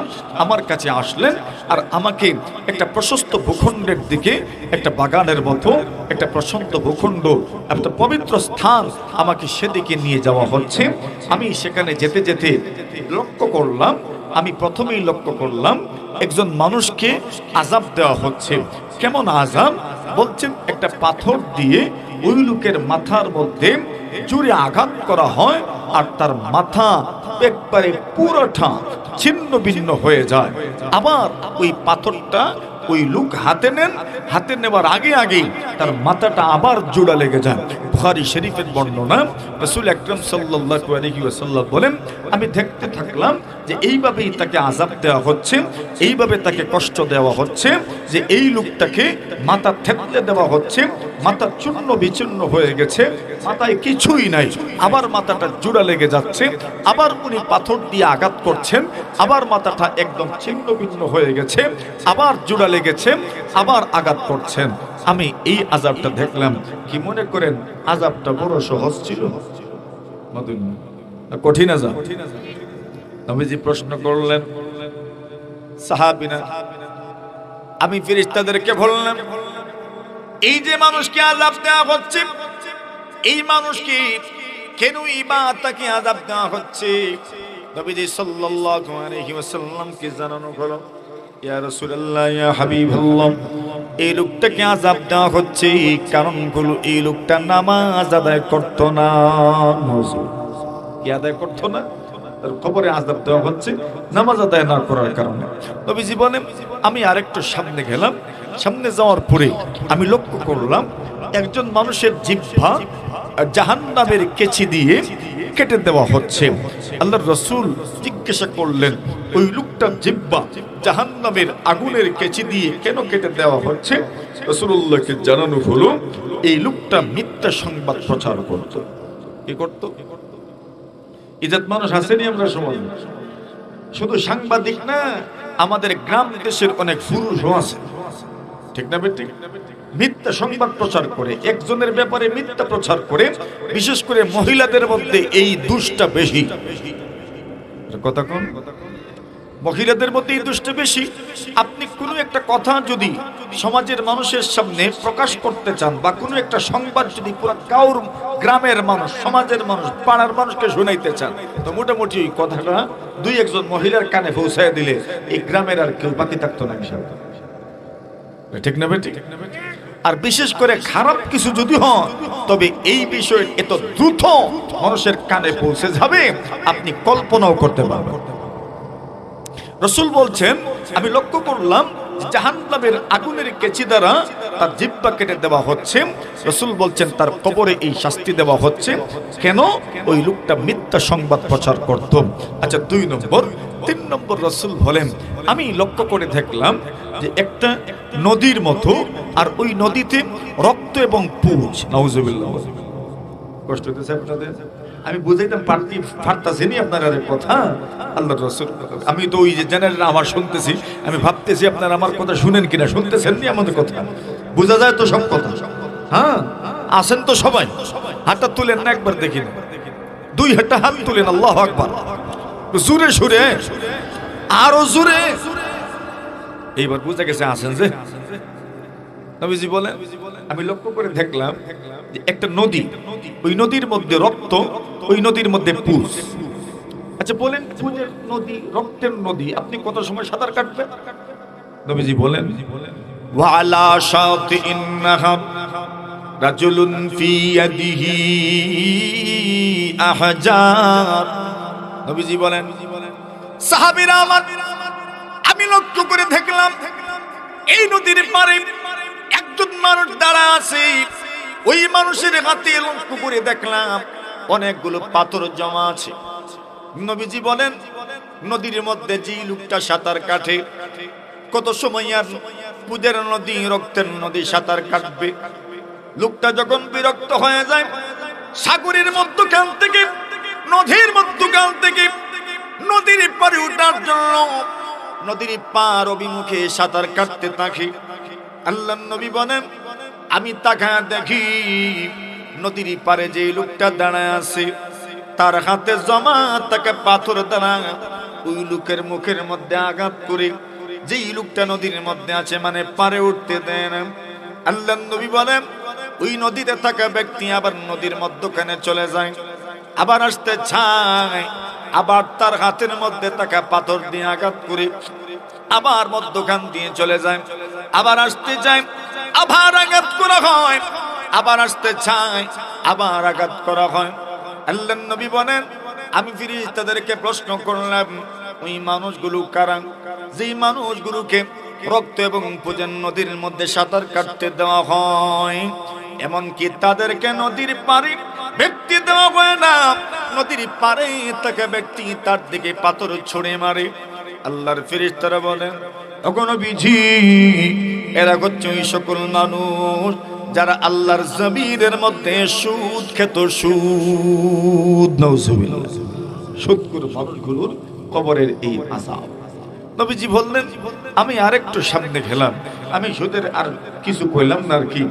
আমার কাছে আসলেন, আর আমাকে একটা প্রশস্ত ভূখণ্ডের দিকে, একটা বাগানের মতো একটা প্রশস্ত ভূখণ্ড, একটা পবিত্র স্থান, আমাকে সেদিকে নিয়ে যাওয়া হচ্ছে। আমি সেখানে যেতে যেতে আমি প্রথমেই লক্ষ্য করলাম একজন মানুষকে আযাব দেওয়া হচ্ছে। কেমন আযাব? বলছেন একটা পাথর দিয়ে ওই লোকের মাথার মধ্যে জোরে আঘাত করা হয়, আর তার মাথা একবারে পুরোটা ছিন্ন ভিন্ন হয়ে যায়। আবার ওই পাথরটা ওই লোক হাতে নেন, হাতে নেবার আগে তার মাথাটা আবার জোড়া লেগে যায়। বুখারী শরীফের বর্ণনা। রাসূল আকরাম সাল্লাল্লাহু আলাইহি ওয়াসাল্লাম বলেন, আমি দেখতে থাকলাম যে এইভাবেই তাকে আযাব দেওয়া হচ্ছে, এইভাবে তাকে কষ্ট দেওয়া হচ্ছে, যে এই লোকটাকে মাথা থেতলে দেওয়া হচ্ছে, মাথা চূর্ণ বিচূর্ণ হয়ে গেছে, মাথায় কিছুই নাই, আবার মাথাটা জোড়া লেগে যাচ্ছে, আবার উনি পাথর দিয়ে আঘাত করছেন, আবার মাথাটা একদম ছিন্ন ভিন্ন হয়ে গেছে, আবার জোড়া লেগেছে, আবার আঘাত করছেন। আমি এই আযাবটা দেখলাম। কি মনে করেন আযাবটা বড় সহজ ছিল না কঠিন আযাব? নবীজি প্রশ্ন করলেন, সাহাবীরা, আমি ফেরেশতাদেরকে বললাম, এই যে মানুষকে আযাব দেওয়া হচ্ছে, এই মানুষকে কেনই বা তাকে আযাব দেওয়া হচ্ছে? নবীজি সাল্লাল্লাহু আলাইহি ওয়াসাল্লামকে জানানো হলো, ইয়া রাসূলুল্লাহ, ইয়া হাবিবাল্লাহ, এই লোকটাকে আযাব দেওয়া হচ্ছে কারণগুলো, এই লোকটা নামাজ আদায় করতো না। কি আদায় করতো না? তার কবরে আযাব দেওয়া হচ্ছে নামাজ আদায় না করার কারণে। নবীজি বলেন, আমি আরেকটু সামনে গেলাম, সামনে যাওয়ার পরে আমি লক্ষ্য করলাম একজন মানুষের জিহ্বা জাহান্নামের কেচি দিয়ে কেটে দেওয়া হচ্ছে। আল্লাহর রাসূল জিজ্ঞাসা করলেন, ওই লোকটার জিহ্বা জাহান্নামের আগুনের কেচি দিয়ে কেন কেটে দেওয়া হচ্ছে? রাসূলুল্লাহকে জানানো হলো, এই লোকটা মিথ্যা সংবাদ প্রচার করত। কি করত? ইজ্জত মানুষ আসেনি আমরা সমাজে, শুধু সাংবাদিক না, আমাদের গ্রাম দেশের অনেক পুরুষও আছে, ঠিক না বেঠিক? মিথ্যা সংবাদ প্রচার করে, একজনের ব্যাপারে মিথ্যা প্রচার করে, বিশেষ করে মহিলাদের মধ্যে এই দোষটা বেশি। কথা কোন? মহিলাদের মধ্যে এই দোষটা বেশি। আপনি কোনো একটা কথা যদি সমাজের মানুষের সামনে প্রকাশ করতে চান, বা কোনো একটা সংবাদ যদি পুরো কাউর গ্রামের মানুষ, সমাজের মানুষ, পাড়ার মানুষকে শোনাইতে চান, তো মোটামুটি ওই কথাটা দুই একজন মহিলার কানে পৌঁছায় দিলে এই গ্রামের আর কেউ বাকি থাকতো না, ঠিক না বেঠিক? আর বিশেষ করে খারাপ কিছু যদি হয়, তবে এই বিষয় এত দ্রুত মানুষের কানে পৌঁছে যাবে আপনি কল্পনাও করতে পারবেন। রাসূল বলছেন, আমি লক্ষ্য করলাম জাহান্নামের আগুনের কেচি দ্বারা তার জিহ্বা কেটে দেওয়া হচ্ছে। রাসূল বলছেন, তার কবরে এই শাস্তি দেওয়া হচ্ছে। কেন? ওই লোকটা মিথ্যা সংবাদ প্রচার করত। আচ্ছা, 2 নম্বর। 3 নম্বর, রাসূল বলেন, আমি লক্ষ্য করে দেখলাম যে একটা নদীর মতো, আর ওই নদীতে রক্ত এবং পুঁজ। নাউজুবিল্লাহ। কষ্ট হতেছে আপনাদের? আমি বুঝাইতাম পারতাছি নি আপনার আর কথা। আল্লাহর রাসূল, আমি তো ওই যে জেনারেল আমার শুনতেছি, আমি ভাবতেছি আপনারা আমার কথা শুনেন কিনা। শুনতেছেন নি আমাদের কথা? বোঝা যায় তো সব কথা? হ্যাঁ, আসেন তো সবাই? হাতটা তুলেন না একবার দেখি না। 2 হাতটা হাত তুলেন, আল্লাহু আকবার, জোরে সুরে, আরো জোরে। এইবার বুঝা গেছে আসেন যে। নবীজি বলেন, আমি লক্ষ্য করে দেখলাম যে একটা নদী, ওই নদীর মধ্যে রক্ত, ওই নদীর মধ্যে পুঁজ। আচ্ছা বলেন, পুঁজের নদী, রক্তের নদী, আপনি কত সময় সাঁতার কাটবেন? নবীজি বলেন, ওয়ালা শাতিইন নাহাব রাজুলুন ফি ইয়াদিহি আহজার। নবীজি বলেন, সাহাবীরা আমার, আমি লক্ষ্য করে দেখলাম এই নদীর পাড়ে একজন মানুষ দাঁড়া আছে। ওই মানুষের হাতে লক্ষ্য করে দেখলাম অনেকগুলো পাথর জমা আছে। নবীজি বলেন, নদীর মধ্যে যে লোকটা সাঁতার কাটে, কত সময় আর পুজের নদী, রক্তের নদী সাঁতার কাটবে? লোকটা যখন বিরক্ত হয়ে যায়, সাগরের মধ্যখান থেকে, নদীর মধ্যখান থেকে নদীর পারে ওঠার জন্য নদীর পার অভিমুখে সাঁতার কাটতে থাকে। আল্লাহর নবী বলেন, আমি তাকায় দেখি নদীর পারে যে লোকটা দাঁড়ায় আছে, তার হাতে জমা তাকে পাথর দ্বারা ওই লোকের মুখের মধ্যে আঘাত করে যেই লোকটা নদীর মধ্যে আছে, মানে পারে উঠতে দেয় না। আল্লাহর নবী বলেন, ওই নদীতে থাকা ব্যক্তি আবার নদীর মধ্যখানে চলে যায়, আবার আসতে চায়, আবার তার হাতের মধ্যে থাকা পাথর দিয়ে আঘাত করে আবার মধ্যখান দিয়ে চলে যায়, আবার আসতে চায়, আবার আঘাত করা হয়, আবার আসতে চায়, আবার আঘাত করা হয়। আল্লাহর নবী বলেন, আমি ফেরেশতাদেরকে প্রশ্ন করলাম, ওই মানুষগুলো কারা? যেই মানুষগুলোকে রক্ত এবং পুজের নদীর মধ্যে সাঁতার কাটতে দেওয়া হয়, এমনকি তাদেরকে নদীর পাড়ে ব্যক্তি দেওয়া হয় না, নদীর পাড়ে তাকে ব্যক্তি তার দিকে পাথর ছুঁড়ে মারে। আল্লাহর ফেরেশতারা বলেন, ওগো নবীজি, এরা হচ্ছে ওই সকল মানুষ যারা আল্লাহর জমিনের মধ্যে সুদ খেত। সুদ, নাউজুবিল্লাহ, সুদখোর মানুষগুলোর কবরের এই আযাব। নবীজি বললেন, আমি আরেকটু সামনে গেলাম, আমি সুদের আর কিছু কইলাম না, আর কি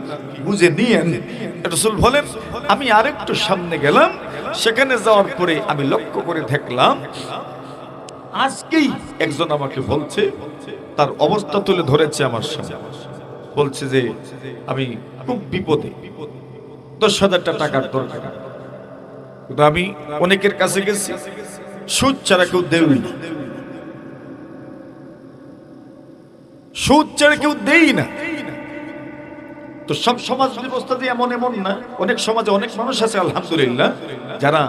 বুঝে নিয়েন। রাসূল বলেন, আমি আরেকটু সামনে গেলাম, সেখানে যাওয়ার পরে আমি লক্ষ্য করে দেখলাম আজকেই একজন আমাকে বলছে, তার অবস্থা তুলে ধরেছে আমার সামনে, বলছে যে আমি খুব বিপদে, 10,000 টাকার দরকার। কিন্তু আমি অনেকের কাছে গেছি, সুদ ছাড়া কেউ দেই না, সুদ ছাড়া কেউ দেই না। তো সব সমাজ ব্যবস্থা দিয়ে এমন না, অনেক সমাজে অনেক মানুষ আছে আলহামদুলিল্লাহ যারা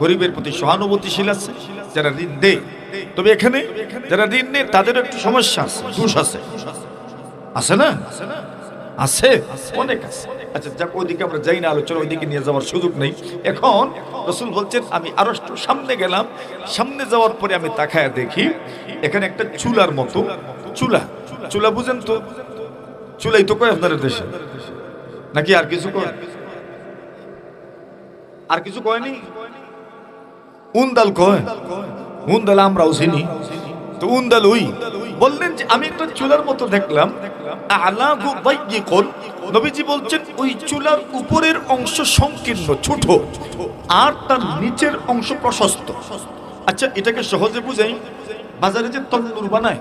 গরিবের প্রতি সহানুভূতিশীল আছে, যারা ঋণ দেয়। তবে এখানে যারা ঋণ নেয় তাদের একটু সমস্যা আছে, দোষ আছে, আছে না? আছে, অনেক আছে। আচ্ছা যাক, ওইদিকে আমরা যাই না, আলোচনা ওইদিকে নিয়ে যাওয়ার সুযোগ নেই। এখন রাসূল বলছেন, আমি আরো একটু সামনে গেলাম, সামনে যাওয়ার পরে আমি তাকায় দেখি এখানে একটা চুলার মতো, চুলা, চুলা বুঝেন তো? চুলাই তো কয় আপনাদের দেশে, নাকি আর কিছু কয়? আর কিছু কয়নি? উন্দাল কয়, উন্দাল আমরাও চিনি তো, উন্দাল ওই। বললেন যে আমি একটা চুলার মতো দেখলাম, আলাহু দাইয়িকুন, নবীজি বলছেন ওই চুলার উপরের অংশ সংকীর্ণ ছোট, আর তার নিচের অংশ প্রশস্ত। আচ্ছা এটাকে সহজে বুঝাই, বাজারে যে তন্দুর বানায়,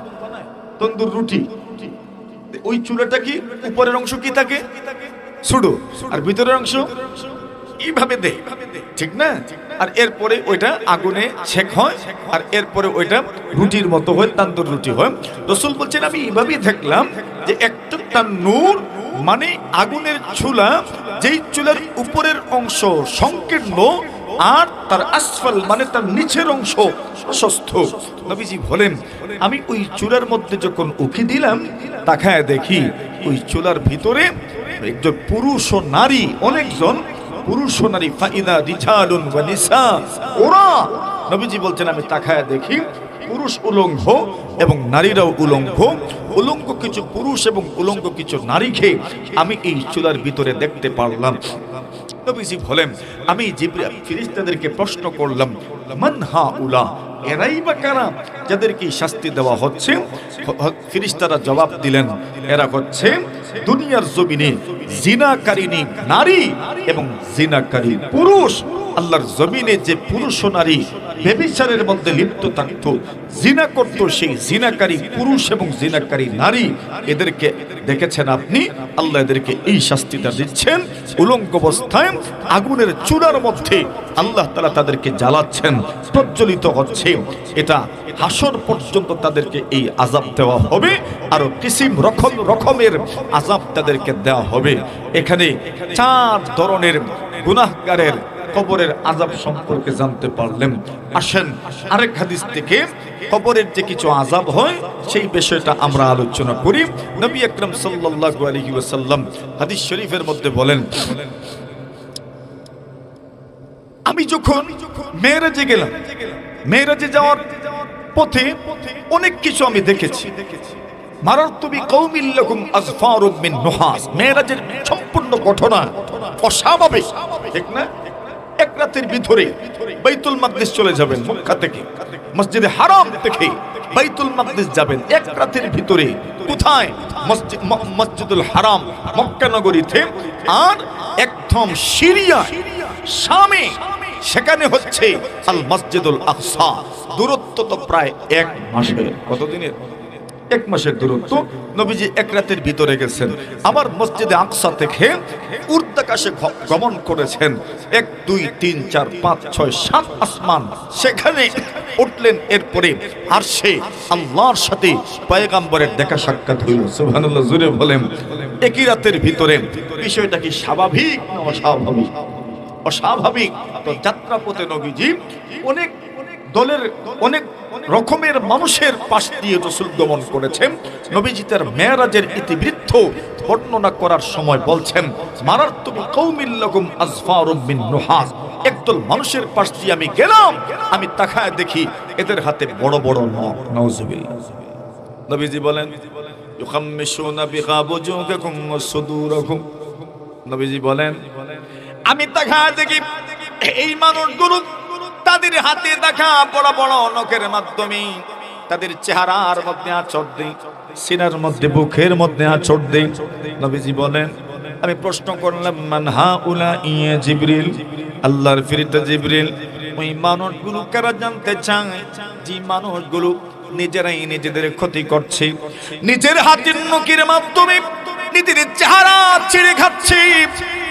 তন্দুর রুটি, ওই চুলাটা কি উপরের অংশ কি থাকে? ছোট, আর ভিতরের অংশ এইভাবে দেয়, ঠিক না? আর এরপরে ওইটা আগুনে ছেক হয়, আর এরপরে ওইটা রুটির মতো হয়, তান্দুর রুটি হয়। রাসূল বলছেন, আমি এইভাবেই দেখলাম যে একটা তান্নুর মানে আগুনের চুলা, যেই চুলার উপরের অংশ সংকীর্ণ আর তার আসফল মানে তার নিচের অংশ প্রশস্ত। নবীজি বলেন, আমি ওই চুলার মধ্যে যখন উকি দিলাম, তাকায় দেখি ওই চুলার ভিতরে একজন পুরুষ ও নারী, অনেকজন পুরুষ ও নারী, ফাইদা রিজালুন ওয়া নিসা, ওরা, নবীজি বলছেন আমি তাকায় দেখি পুরুষ উলঙ্গ এবং নারীরাও উলঙ্গ, উলঙ্গ কিছু পুরুষ এবং উলঙ্গ কিছু নারীকে আমি এই চুলার ভিতরে দেখতে পারলাম। নবীজি বলেন, আমি জিবরাইল ফেরেশতাদেরকে প্রশ্ন করলাম, মান হাউলা, এরাই বা কারা যাদেরকে শাস্তি দেওয়া হচ্ছে? ফেরেশতারা জবাব দিলেন, এরা হচ্ছে দুনিয়ার জমিনে জিনাকারিনী নারী এবং জিনাকারী পুরুষ। আল্লাহর জমিনে যে পুরুষ ও নারী ব্যভিচারের মধ্যে লিপ্ত থাকতো, জিনা করত, সেই জিনাকারী পুরুষ এবং জিনাকারী নারী, এদেরকে দেখেছেন আপনি, আল্লাহ এদেরকে এই শাস্তিটা দিচ্ছেন। উলঙ্গ অবস্থায় আগুনের চুলার মধ্যে আল্লাহ তাআলা তাদেরকে জ্বালাচ্ছেন, প্রজ্বলিত হচ্ছে। এটা হাসর পর্যন্ত তাদেরকে এই আযাব দেওয়া হবে, আর কিসিম রকমের আযাব তাদেরকে দেওয়া হবে। এখানে 4 ধরনের গুনাহগারের কবরের আযাব সম্পর্কে জানতে পারলেন। আসেন আরেক হাদিস থেকে কবরের যে কিছু আযাব হয় সেই বিষয়টা আমরা আলোচনা করি। নবী আকরাম সাল্লাল্লাহু আলাইহি ওয়াসাল্লাম হাদিস শরীফের মধ্যে বলেন, আমি যখন মেরাজে গেলাম, মেরাজে যাওয়ার পথে অনেক কিছু আমি দেখেছি। মারারতু বিকৌমিল লাহুম আযফারুম মিন নুহাস, মেরাজের সম্পূর্ণ ঘটনা অস্বাভাবিক, ঠিক না? এক রাতের ভিতরে বাইতুল মাকদিস চলে যাবেন, মক্কা থেকে মসজিদে হারাম থেকে বাইতুল মাকদিস যাবেন এক রাতের ভিতরে। কোথায়? মসজিদুল হারাম মক্কা নগরীতে, আর একদম সিরিয়া শামে, সেখানে হচ্ছে আল মসজিদুল আকসা। দূরত্ব তো প্রায় 1 মাসের, কতদিনের? 1 মাসের দূরত্ব। নবীজি এক রাতের ভিতরে গেছেন, আবার মসজিদে আকসা থেকে ঊর্ধ্বাকাশে গমন করেছেন। 1 2 3 4 5 6 7 আসমান, সেখানে উঠলেন। এরপরে আরশে আল্লাহর সাথে পয়গম্বরের দেখা সাক্ষাৎ হইল। সুবহানাল্লাহ, জোরে বলেন। একই রাতের ভিতরে। বিষয়টা কি স্বাভাবিক না অস্বাভাবিক? অস্বাভাবিক। তো যাত্রাপথে নবীজি অনেক দলের অনেক রকমের মানুষের পাশ দিয়ে রাসূল গমন করেছেন। নবীজি তার মেরাজের ইতিবৃত্ত বর্ণনা করার সময় বলছেন, মারারতু বিকৌমিল লাহুম আযফারুম মিন নুহাস, একদল মানুষের পাশ দিয়ে আমি গেলাম, আমি তাকায় দেখি এদের হাতে বড় বড় নখ। নাউজুবিল্লাহ। নবীজি বলেন, ইউখাম্মিশুনা বিহা বুজুহাকুম ওয়া সুদুরাকুম, নবীজি বলেন আমি তাকায় দেখি এই মানুষগুলো তাদের হাতে দেখা বড় বড় নখের মাধ্যমে তাদের চেহারার মধ্যে আঁচড় দেয়, সিনার মধ্যে বুকের মধ্যে আঁচড় দেয়। নবীজি বলেন, আমি প্রশ্ন করলাম, মান হাউলা ইয়া জিবরিল, আল্লাহর ফেরেশতা জিবরিল, ওই মানুষগুলো কারা জানতে চায় যে মানুষগুলো নিজেরাই নিজেদের ক্ষতি করছে, নিজের হাতের নখের মাধ্যমে নিজের চেহারা ছিঁড়ে খাচ্ছে,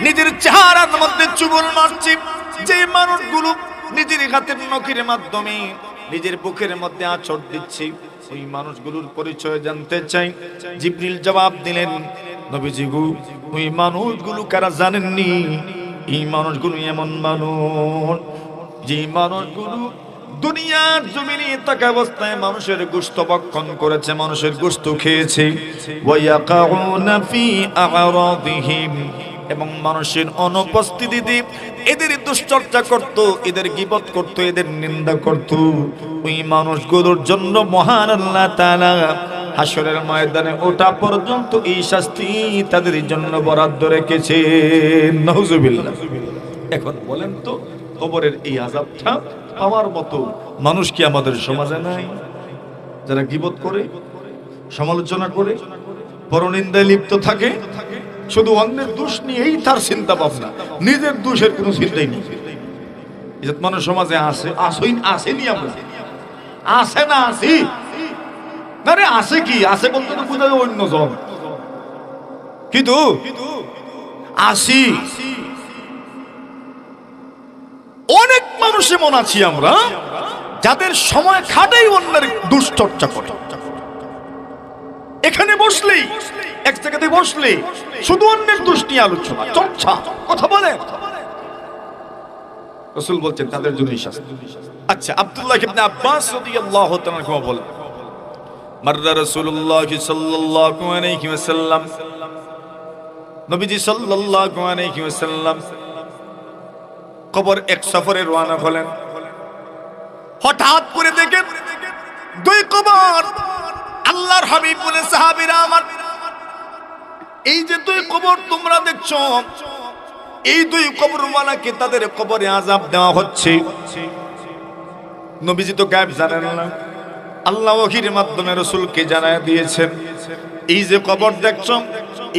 নিজের চেহারার মধ্যে চুবল মারছে, যে মানুষগুলো নিজের হাতের নখের মাধ্যমে নিজের বুকের মধ্যে আঁচড় দিচ্ছে, ওই মানুষগুলোর পরিচয় জানতে চাই। জিবরিল জবাব দিলেন, নবীজি গো, ওই মানুষগুলো কারা জানেননি? এই মানুষগুলো এমন মানুষ যে মানুষগুলো দুনিয়ার জমিনে থাকা অবস্থায় মানুষের গোশত ভক্ষণ করেছে, মানুষের গোশত খেয়েছে। ওয়ায়াকাউনা ফি আরাদিহিম, এবং মানুষের অনুপস্থিতিতে এদের দুশ্চর্চা করত, এদের গীবত করত, এদের নিন্দা করত। ওই মানুষগুলোর জন্য মহান আল্লাহ তাআলা হাসরের ময়দানে ওটা পর্যন্ত এই শাস্তি তাদের জন্য বরাদ্দ রেখেছেন। নাউজুবিল্লাহ। এখন বলেন তো, কবরের এই আযাবটা পাওয়ার মতো মানুষ কি আমাদের সমাজে নাই? যারা গীবত করে, সমালোচনা করে, পরনিন্দায় লিপ্ত থাকে, শুধু অন্যের দোষ নিয়েই তার চিন্তা ভাবনা, নিজের দোষের কোনো চিন্তাই নেই। ইজ্জত মানুষ সমাজে আছে, আসেনি আমরা, আসে না আসি, আরে আসে কি, আসে বলতে তো বোঝা যায় অন্যজন, কিন্তু আসি। অনেক মানুষ এমন আছি আমরা যাদের সময় খাটাই অন্যের দুশ্চর্চা করে। এখানে বসলেই, এক জায়গাতে বসলে শুধু অন্যের দোষ নিয়ে আলোচনা, চর্চা, কথা বলে। রাসূল বলছেন তাদের জন্যই শাস্তি। আচ্ছা, আব্দুল্লাহ ইবনে আব্বাস রাদিয়াল্লাহু তাআলা আনহু বলেন, মাররা রাসূলুল্লাহ সাল্লাল্লাহু আলাইহি ওয়াসাল্লাম, নবীজি সাল্লাল্লাহু আলাইহি ওয়াসাল্লাম কবর এক সফরে রওনা হলেন। হঠাৎ করে দেখেন দুই কবর। আল্লাহর হাবিব বলে, সাহাবীরা আমার, এই যে দুই কবর তোমরা দেখছো, এই দুই কবরওয়ালাকে তাদের কবরে আযাব দেওয়া হচ্ছে। নবীজি তো গায়েব জানেন না, আল্লাহ ওহীর মাধ্যমে রাসূলকে জানায় দিয়েছেন, এই যে কবর দেখছো,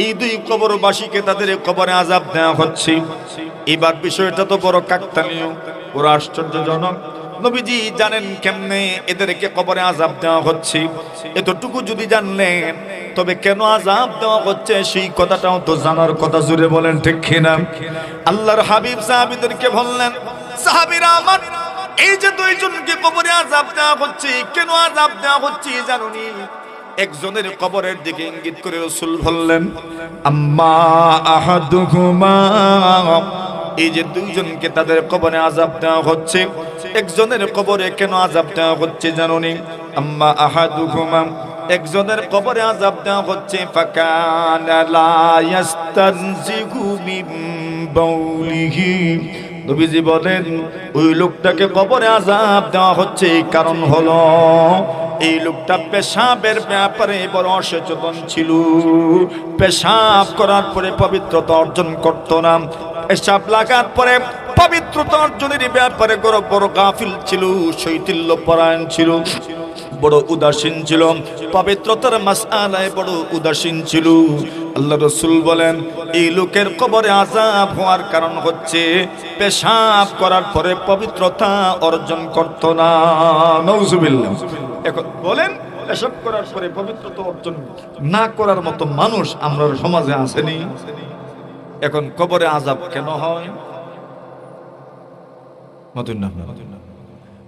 এই দুই কবরবাসীকে তাদের কবরে আযাব দেওয়া হচ্ছে। এবার বিষয়টা তো বড় কাকতালীয়, বড় আশ্চর্যজনক। নবীজি জানেন কেমনে এদেরকে কবরে আযাব দেওয়া হচ্ছে, এতটুকু যদি জানলেন তবে কেন আযাব দেওয়া হচ্ছে সেই কথাটাও তো জানার কথা। জুড়ে বলেন ঠিক কিনা? আল্লাহর হাবিব সাহাবীদেরকে বললেন, সাহাবীরা আমার, এই যে দুইজনকে কবরে আযাব দেওয়া হচ্ছে, কেন আযাব দেওয়া হচ্ছে জানুনি? একজনের কবরের দিকে ইঙ্গিত করে রাসূল বললেন, আম্মা আহাদুহুমা, এই যে দুইজনকে তাদের কবরে আযাব দেওয়া হচ্ছে, একজনের কবরে কেন আযাব দেওয়া হচ্ছে জানুনি? আম্মা আহাদুহুমা, একজনের কবরে আযাব দেওয়া হচ্ছে, ফাকানা লা ইয়াস্তানজিহু মিন বাউলিহি, নবীজি বলেন ওই লোকটাকে কবরে আযাব দেওয়া হচ্ছে কারণ হলো এই লোকটা পেশাবের ব্যাপারে বড় অসচেতন ছিল। পেশাব করার পরে পবিত্রতা অর্জন করত না, পেশাব লাগার পরে পবিত্রতা অর্জনের ব্যাপারে বড় গাফিল ছিল, শৈথিল্য পরায়ণ ছিল, বড় উদাসীন ছিল, পবিত্রতার মাসআলায় বড় উদাসীন ছিল। আল্লাহ রাসূল বলেন এই লোকের কবরে আযাব হওয়ার কারণ হচ্ছে পেশাব করার পরে পবিত্রতা অর্জন করত না। নাউজুবিল্লাহ। এখন বলেন, পেশাব করার পরে পবিত্রতা অর্জন না করার মতো মানুষ আমরা সমাজে আসেনি? এখন কবরে আযাব কেন হয়?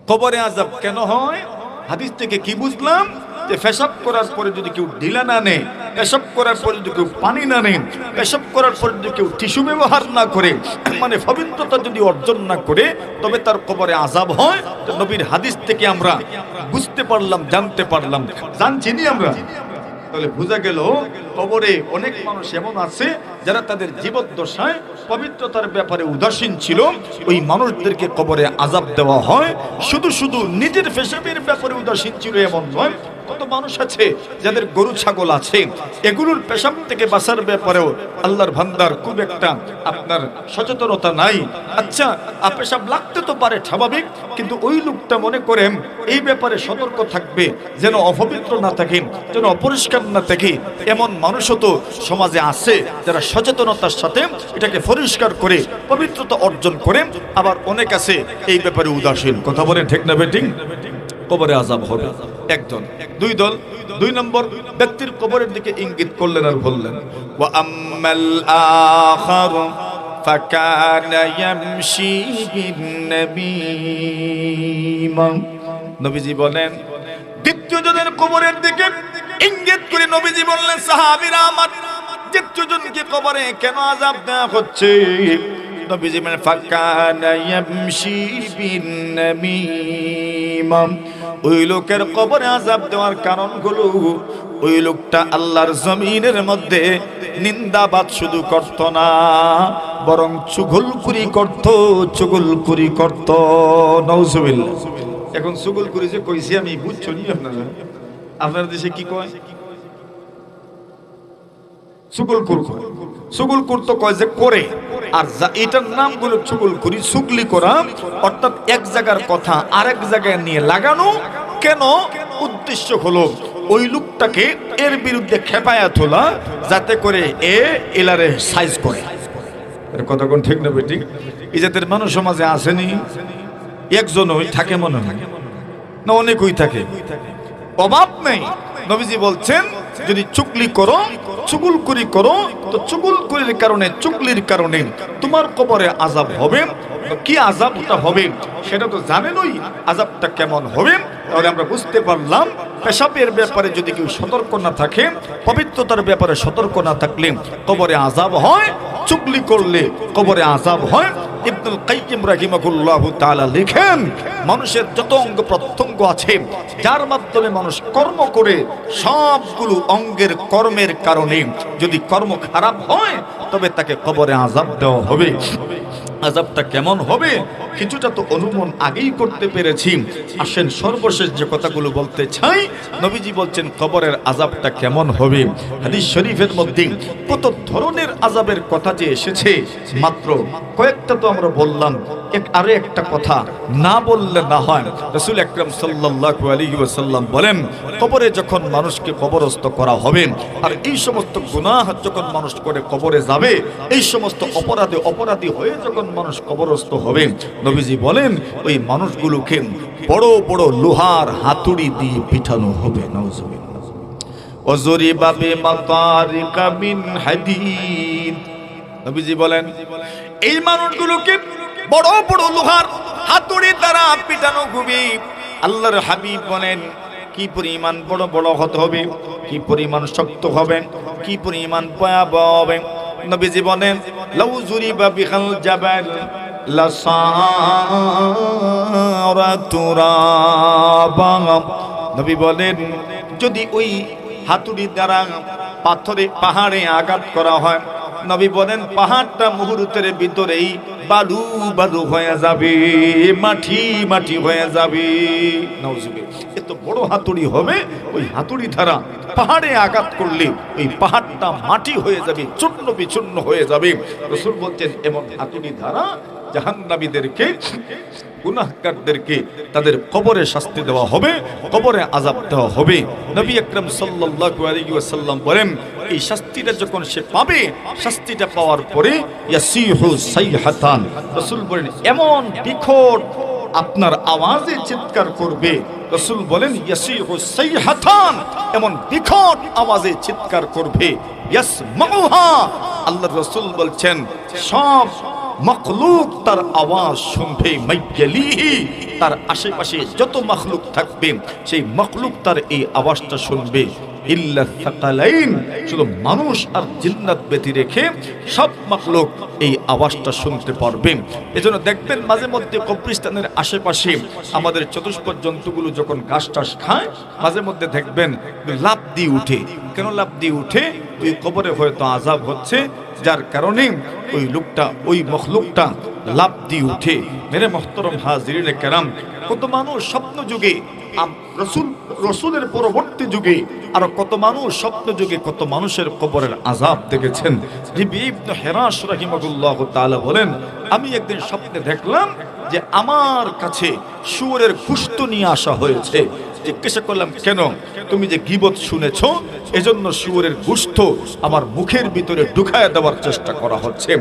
কবরে আযাব কেন হয়? হাদিস থেকে কি বুঝলাম? যে পেশাব করার পরে যদি কেউ ঢিলা না নেয়, পেশাব করার পরে যদি কেউ পানি না নেয়, পেশাব করার পরে যদি কেউ টিস্যু ব্যবহার না করে, মানে পবিত্রতা যদি অর্জন না করে, তবে তার কবরে আযাব হয়। নবীর হাদিস থেকে আমরা বুঝতে পারলাম, জানতে পারলাম, জানছি নি আমরা। তাহলে বোঝা গেল কবরে অনেক মানুষ এমন আছে যারা তাদের জীবদ্দশায় পবিত্রতার ব্যাপারে উদাসীন ছিল, ওই মানুষদেরকে কবরে আযাব দেওয়া হয়। শুধু শুধু নিজের পেশাবের ব্যাপারে উদাসীন ছিল এমন নয়, কত মানুষ আছে যাদের গরু ছাগল আছে, এগুলোর পেশাব থেকে বাঁচার ব্যাপারেও আল্লাহর বান্দার খুব একটা আপনার সচেতনতা নাই। আচ্ছা, পেশাব লাগতে তো পারে স্বাভাবিক, কিন্তু ওই লোকটা মনে করেন এই ব্যাপারে সতর্ক থাকবে যেন অপবিত্র না থাকে, যেন অপরিষ্কার না থাকে। এমন মানুষও তো সমাজে আছে যারা সচেতনতার সাথে এটাকে পরিষ্কার করে পবিত্রতা অর্জন করে। আবার অনেক আছে এই ব্যাপারে উদাসীন। কথা বলে ঠিক না বেঠিক? কবরে আযাব হবে একজন। দুই দল, দুই নম্বর ব্যক্তির কবরের দিকে ইঙ্গিত করলেন আর বললেন, ওয়া আম্মাল আখার ফাকানা ইয়ামশি বিন নামিমা। নবীজি বলেন, দ্বিতীয় জনের কবরের দিকে ইঙ্গিত করে নবীজি বললেন, সাহাবীরা আমার, দ্বিতীয় জনকে কবরে কেন আযাব দেওয়া হচ্ছে? নবীজি বলেন, ফাকানা ইয়ামশি বিন নামিমা। ওই লোকের কবরে আযাব দেওয়ার কারণ হলো ওই লোকটা আল্লাহর জমিনের মধ্যে নিন্দাবাদ শুধু করত না, বরং চুগলখুরি করত, চুগলখুরি করত। নাউজুবিল্লাহ। এখন চুগলখুরি যে কইছি আমি, বুঝছো নি আপনারা? আপনার দেশে কি কয়? চুগলখুর কয়। চুগলখুর তো কয় যে করে, আর এটার নাম হলো চুগলখুরি, চুগলি করা, অর্থাৎ এক জায়গার কথা আরেক জায়গায় নিয়ে লাগানো। কেন? উদ্দেশ্য হলো ওই লোকটাকে এর বিরুদ্ধে খেপায়া তোলা, যাতে করে এলারে সাইজ করে। এর কথা কোন ঠিক না বেঠিক? এই জাতের মানুষ সমাজে আসেনি, একজন ওই থাকে মনে হয় না, অনেকই থাকে, অভাব নেই। নবীজি বলছেন, যদি চুগলি করো, চুগলখুরি করো, তো চুগলখুরির কারণে, চুগলির কারণে তোমার কবরে আযাব হবে। কি আযাবটা হবে সেটা তো জানেনই, আযাবটা কেমন হবে। তাহলে আমরা বুঝতে পারলাম, পেশাবের ব্যাপারে যদি কেউ সতর্ক না থাকে, পবিত্রতার ব্যাপারে সতর্ক না থাকলে কবরে আযাব হয়, চুগলি করলে কবরে আযাব হয়। ইবনুল কাইয়্যিম রাহিমাহুল্লাহু তাআলা লিখেন, মানুষের যত অঙ্গ প্রত্যঙ্গ আছে যার মাধ্যমে মানুষ কর্ম করে, সবগুলো অঙ্গের কর্মের কারণে যদি কর্ম খারাপ হয়, তবে তাকে কবরে আযাব দেওয়া হবে। আযাবটা কেমন হবে কিছুটা তো অনুমান আগেই করতে পেরেছি। আসেন সর্বশেষ যে কথাগুলো বলতে চাই, নবীজি বলছেন কবরের আযাবটা কেমন হবে। হাদিস শরীফের মধ্যে কত ধরনের আযাবের কথা যে এসেছে, মাত্র কয়েকটা তো আমরা বললাম, আরো একটা কথা না বললে না হয়। রাসূল আকরাম সাল্লাল্লাহু আলাইহি ওয়াসাল্লাম বলেন, কবরে যখন মানুষকে কবরস্থ করা হবে, আর এই সমস্ত গুনাহ যখন মানুষ করে কবরে যাবে, এই সমস্ত অপরাধী হয়ে যখন মানুষ কবরস্থ হবে, নবীজি বলেন ওই মানুষগুলোকে বড় বড় লোহার হাতুড়ি দিয়ে পিটানো হবে। নাউজুবিল্লাহ। ওযরিবা বিমাতারিকা মিন হাদীদ। নবীজি বলেন এই মানুষগুলোকে বড় বড় লোহার হাতুড়ি দ্বারা পিটানো হবে। আল্লাহর হাবিব বলেন, কি পরিমাণ বড় বড় হতে হবে, কি পরিমাণ শক্ত হবে, কি পরিমাণ ভয়াবহ হবে। নবীজি বলেন, লাউ যুরিবা বিখাল জাবাল লাসারা তুরাবা। নবী বলেন, যদি ওই হাতুড়ি দ্বারা পাহাড়ে আঘাত করা হয়, নবী বলেন পাহাড়টা মুহূর্তের ভিতরেই বালু বালু হয়ে যাবে, মাটি মাটি হয়ে যাবে। নাউজুবিল্লাহ। এত বড় হাতুড়ি হবে, ওই হাতুড়ি দ্বারা পাহাড়ে আঘাত করলে ওই পাহাড়টা মাটি হয়ে যাবে, চূর্ণ বিচূর্ণ হয়ে যাবে। রাসূল বলছেন এমন হাতুড়ি দ্বারা জাহান্নামীদেরকে, গুনাহগারদেরকে তাদের কবরে শাস্তি দেওয়া হবে, কবরে আযাব দেওয়া হবে। নবী আকরাম সাল্লাল্লাহু আলাইহি ওয়াসাল্লাম বলেন, এই শাস্তিটা যখন সে পাবে, শাস্তিটা পাওয়ার পরে ইয়াসিহু সাইহাতান। রাসূল বলেন এমন বিকট আপনার আওয়াজে চিৎকার করবে। রাসূল বলেন ইয়াসিহু সাইহাতান, এমন বিকট আওয়াজে চিৎকার করবে। ইয়াসমাউহা, আল্লাহর রাসূল বলছেন সব মখলুক তার আওয়াজ শুনবে, মাইয়ালিহি তার আশেপাশে যত মখলুক থাকবে সেই মখলুক তার এই আওয়াজটা শুনবে, ইল্লা সাকালাইন শুধু মানুষ আর জিন্নাত ব্যতি রেখে সব মখলুক এই আওয়াজটা শুনতে পারবে। এজন্য দেখবেন মাঝে মধ্যে কবরস্থানের আশেপাশে আমাদের চতুষ্পদ জন্তুগুলো যখন ঘাস টাস খায়, মাঝে মধ্যে দেখবেন লাফ দিয়ে উঠে। কেন লাফ দিয়ে উঠে? ওই কবরে হয়তো আযাব হচ্ছে, যার কারণে ওই লোকটা, ওই মখলুকটা লাফ দিয়ে উঠে। মেরে মুহতারাম হাজিরিনে কেরাম, কত মানুষ স্বপ্ন যুগে, রসুলের পরবর্তী যুগে আর কত মানুষ স্বপ্ন যুগে কত মানুষের কবরের আযাব দেখেছেন। রাবী ইবনে হিরাস রাহিমাহুল্লাহ তাআলা বলেন, আমি একদিন স্বপ্নে দেখলাম যে আমার কাছে শুয়োরের গোশত নিয়ে আসা হয়েছে। জিজ্ঞাসা করলাম, কেন? তুমি যে গীবত শুনেছো এজন্য শুয়োরের গোশত আমার মুখের ভিতরে ঢুকায় দেওয়ার চেষ্টা করা হচ্ছে।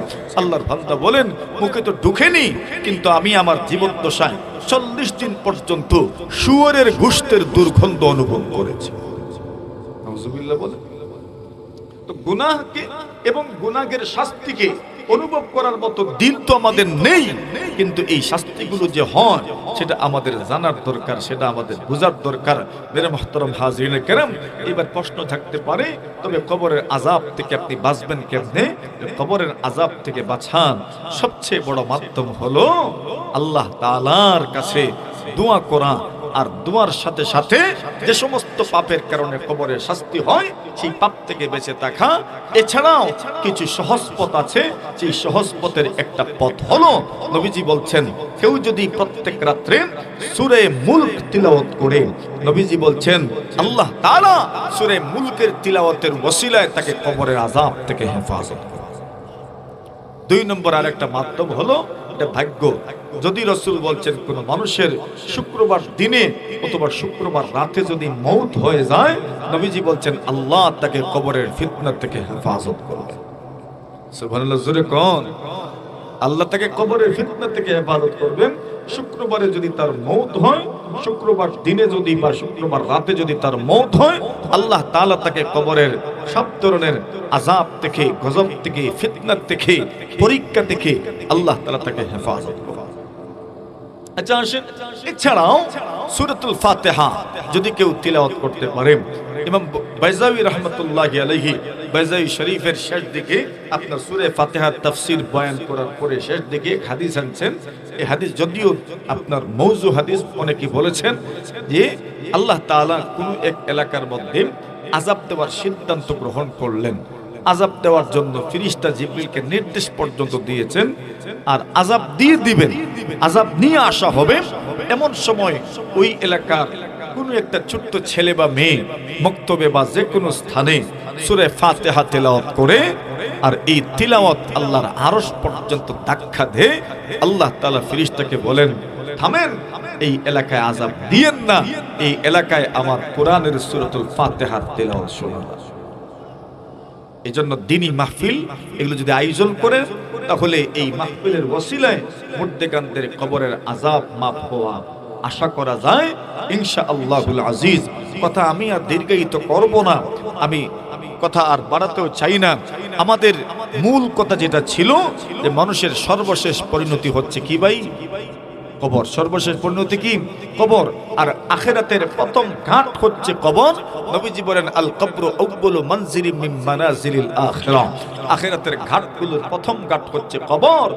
আল্লাহর বান্দা বলেন, মুখে তো ঢুকেনি, কিন্তু আমি আমার জীবদ্দশায় 40 দিন পর্যন্ত শুয়োরের গোশতের দুর্গন্ধ অনুভব করেছি। নাউজুবিল্লাহ বলেন। তো গুনাহকে এবং গুনাহের শাস্তিকে অনুভব করার মতো দিন তো আমাদের নেই, কিন্তু এই শাস্তিগুলো যে হয় সেটা আমাদের জানার দরকার, সেটা আমাদের বোঝার দরকার। মেরে মুহতারাম হাজিরিনে কেরাম, এবার প্রশ্ন থাকতে পারে, তবে কবরের আযাব থেকে আপনি বাঁচবেন কেমনে? কবরের আযাব থেকে বাঁচার সবচেয়ে বড় মাধ্যম হলো আল্লাহ তাআলার কাছে দোয়া করা। আর দোয়ার সাথে সাথে যে সমস্ত পাপের কারণে কবরের শাস্তি হয় সেই পাপ থেকে বেঁচে থাকা। এছাড়াও কিছু সহজ পথ আছে, সেই সহজ পথের একটা পথ হলো, নবীজি বলছেন, কেউ যদি প্রত্যেক রাত্রে সূরা মুলক তিলাওয়াত করে, নবীজি বলছেন আল্লাহ তাআলা সূরা মুলকের তিলাওয়াতের ওসিলায় তাকে কবরের আযাব থেকে হেফাজত করে। 2 নম্বর আরেকটা মাধ্যম হলো, এটা ভাগ্য। যদি রাসূল বলছেন কোন মানুষের শুক্রবার দিনে অথবা শুক্রবার রাতে যদি মওত হয়ে যায়, নবীজি বলছেন আল্লাহ তাকে কবরের ফিতনা থেকে হেফাজত করবে। সুবহানাল্লাহ, জোরে কোন আল্লাহ তাকে কবরের ফিতনা থেকে হেফাজত করবেন। শুক্রবারে যদি তার মওত হয়, শুক্রবার দিনে যদি বা শুক্রবার রাতে যদি তার মওত হয়, আল্লাহ তাআলা তাকে কবরের সব ধরনের আযাব থেকে, গজব থেকে, ফিতনা থেকে, পরীক্ষা থেকে আল্লাহ তাআলা তাকে হেফাজত করবেন। আচ্ছা আসেন, এছাড়াও সূরাতুল ফাতিহা যদি কেউ তিলাওয়াত করতে পারে, ইমাম বাইজাউই রাহমাতুল্লাহি আলাইহি বাইজাউই শরীফের শেষ দিকে আপনার সূরা ফাতিহার তাফসীর বয়ান করার পরে শেষ দিকে হাদিস আনছেন। এই হাদিস যদিও আপনার মওযু হাদিস, অনেকে বলেছেন যে আল্লাহ তাআলা কোন এক এলাকার মধ্যে আযাব দেওয়ার সিদ্ধান্ত গ্রহণ করলেন। আযাব দেওয়ার জন্য ফেরেশতা জিবরিলকে নির্দেশ পর্যন্ত দিয়েছেন, আর আযাব দিয়ে দিবেন, আযাব নিয়ে আসা হবে। এমন সময় ওই এলাকার কোন একটা ছোট্ট ছেলে বা মেয়ে মক্তবে বা যে কোনো স্থানে সূরা ফাতিহা তেলাওয়াত করে, আর এই তিলাওয়াত আল্লাহর আরশ পর্যন্ত ধাক্কা দেয়। আল্লাহ তাআলা ফেরেশতাকে বলেন, থামেন, এই এলাকায় আযাব দিয়েন না, এই এলাকায় আমার কোরআনের সূরাতুল ফাতিহার তেলাওয়াত শুনুন। এই জন্য দিনী মাহফিল এগুলো যদি আয়োজন করে, তাহলে এই মাহফিলের ওসিলায় মুর্দেগানদের কবরের আযাব মাফ হওয়া আশা করা যায় ইনশাআল্লাহুল আজিজ। কথা আমি আর দীর্ঘায়িত করব না, আমি কথা আর বাড়াতেও চাই না। আমাদের মূল কথা যেটা ছিল যে মানুষের সর্বশেষ পরিণতি হচ্ছে কি ভাই? কবর। সর্বশেষ পরিণতি কি? কবর। আর আখিরাতের প্রথম ঘাট হচ্ছে কবর। নবীজি বলেন আল কবরু আউয়ালু মানজিলি মিন মানাজিলিল আখিরাহ। আখিরাতের ঘাটগুলোর প্রথম ঘাট হচ্ছে কবর।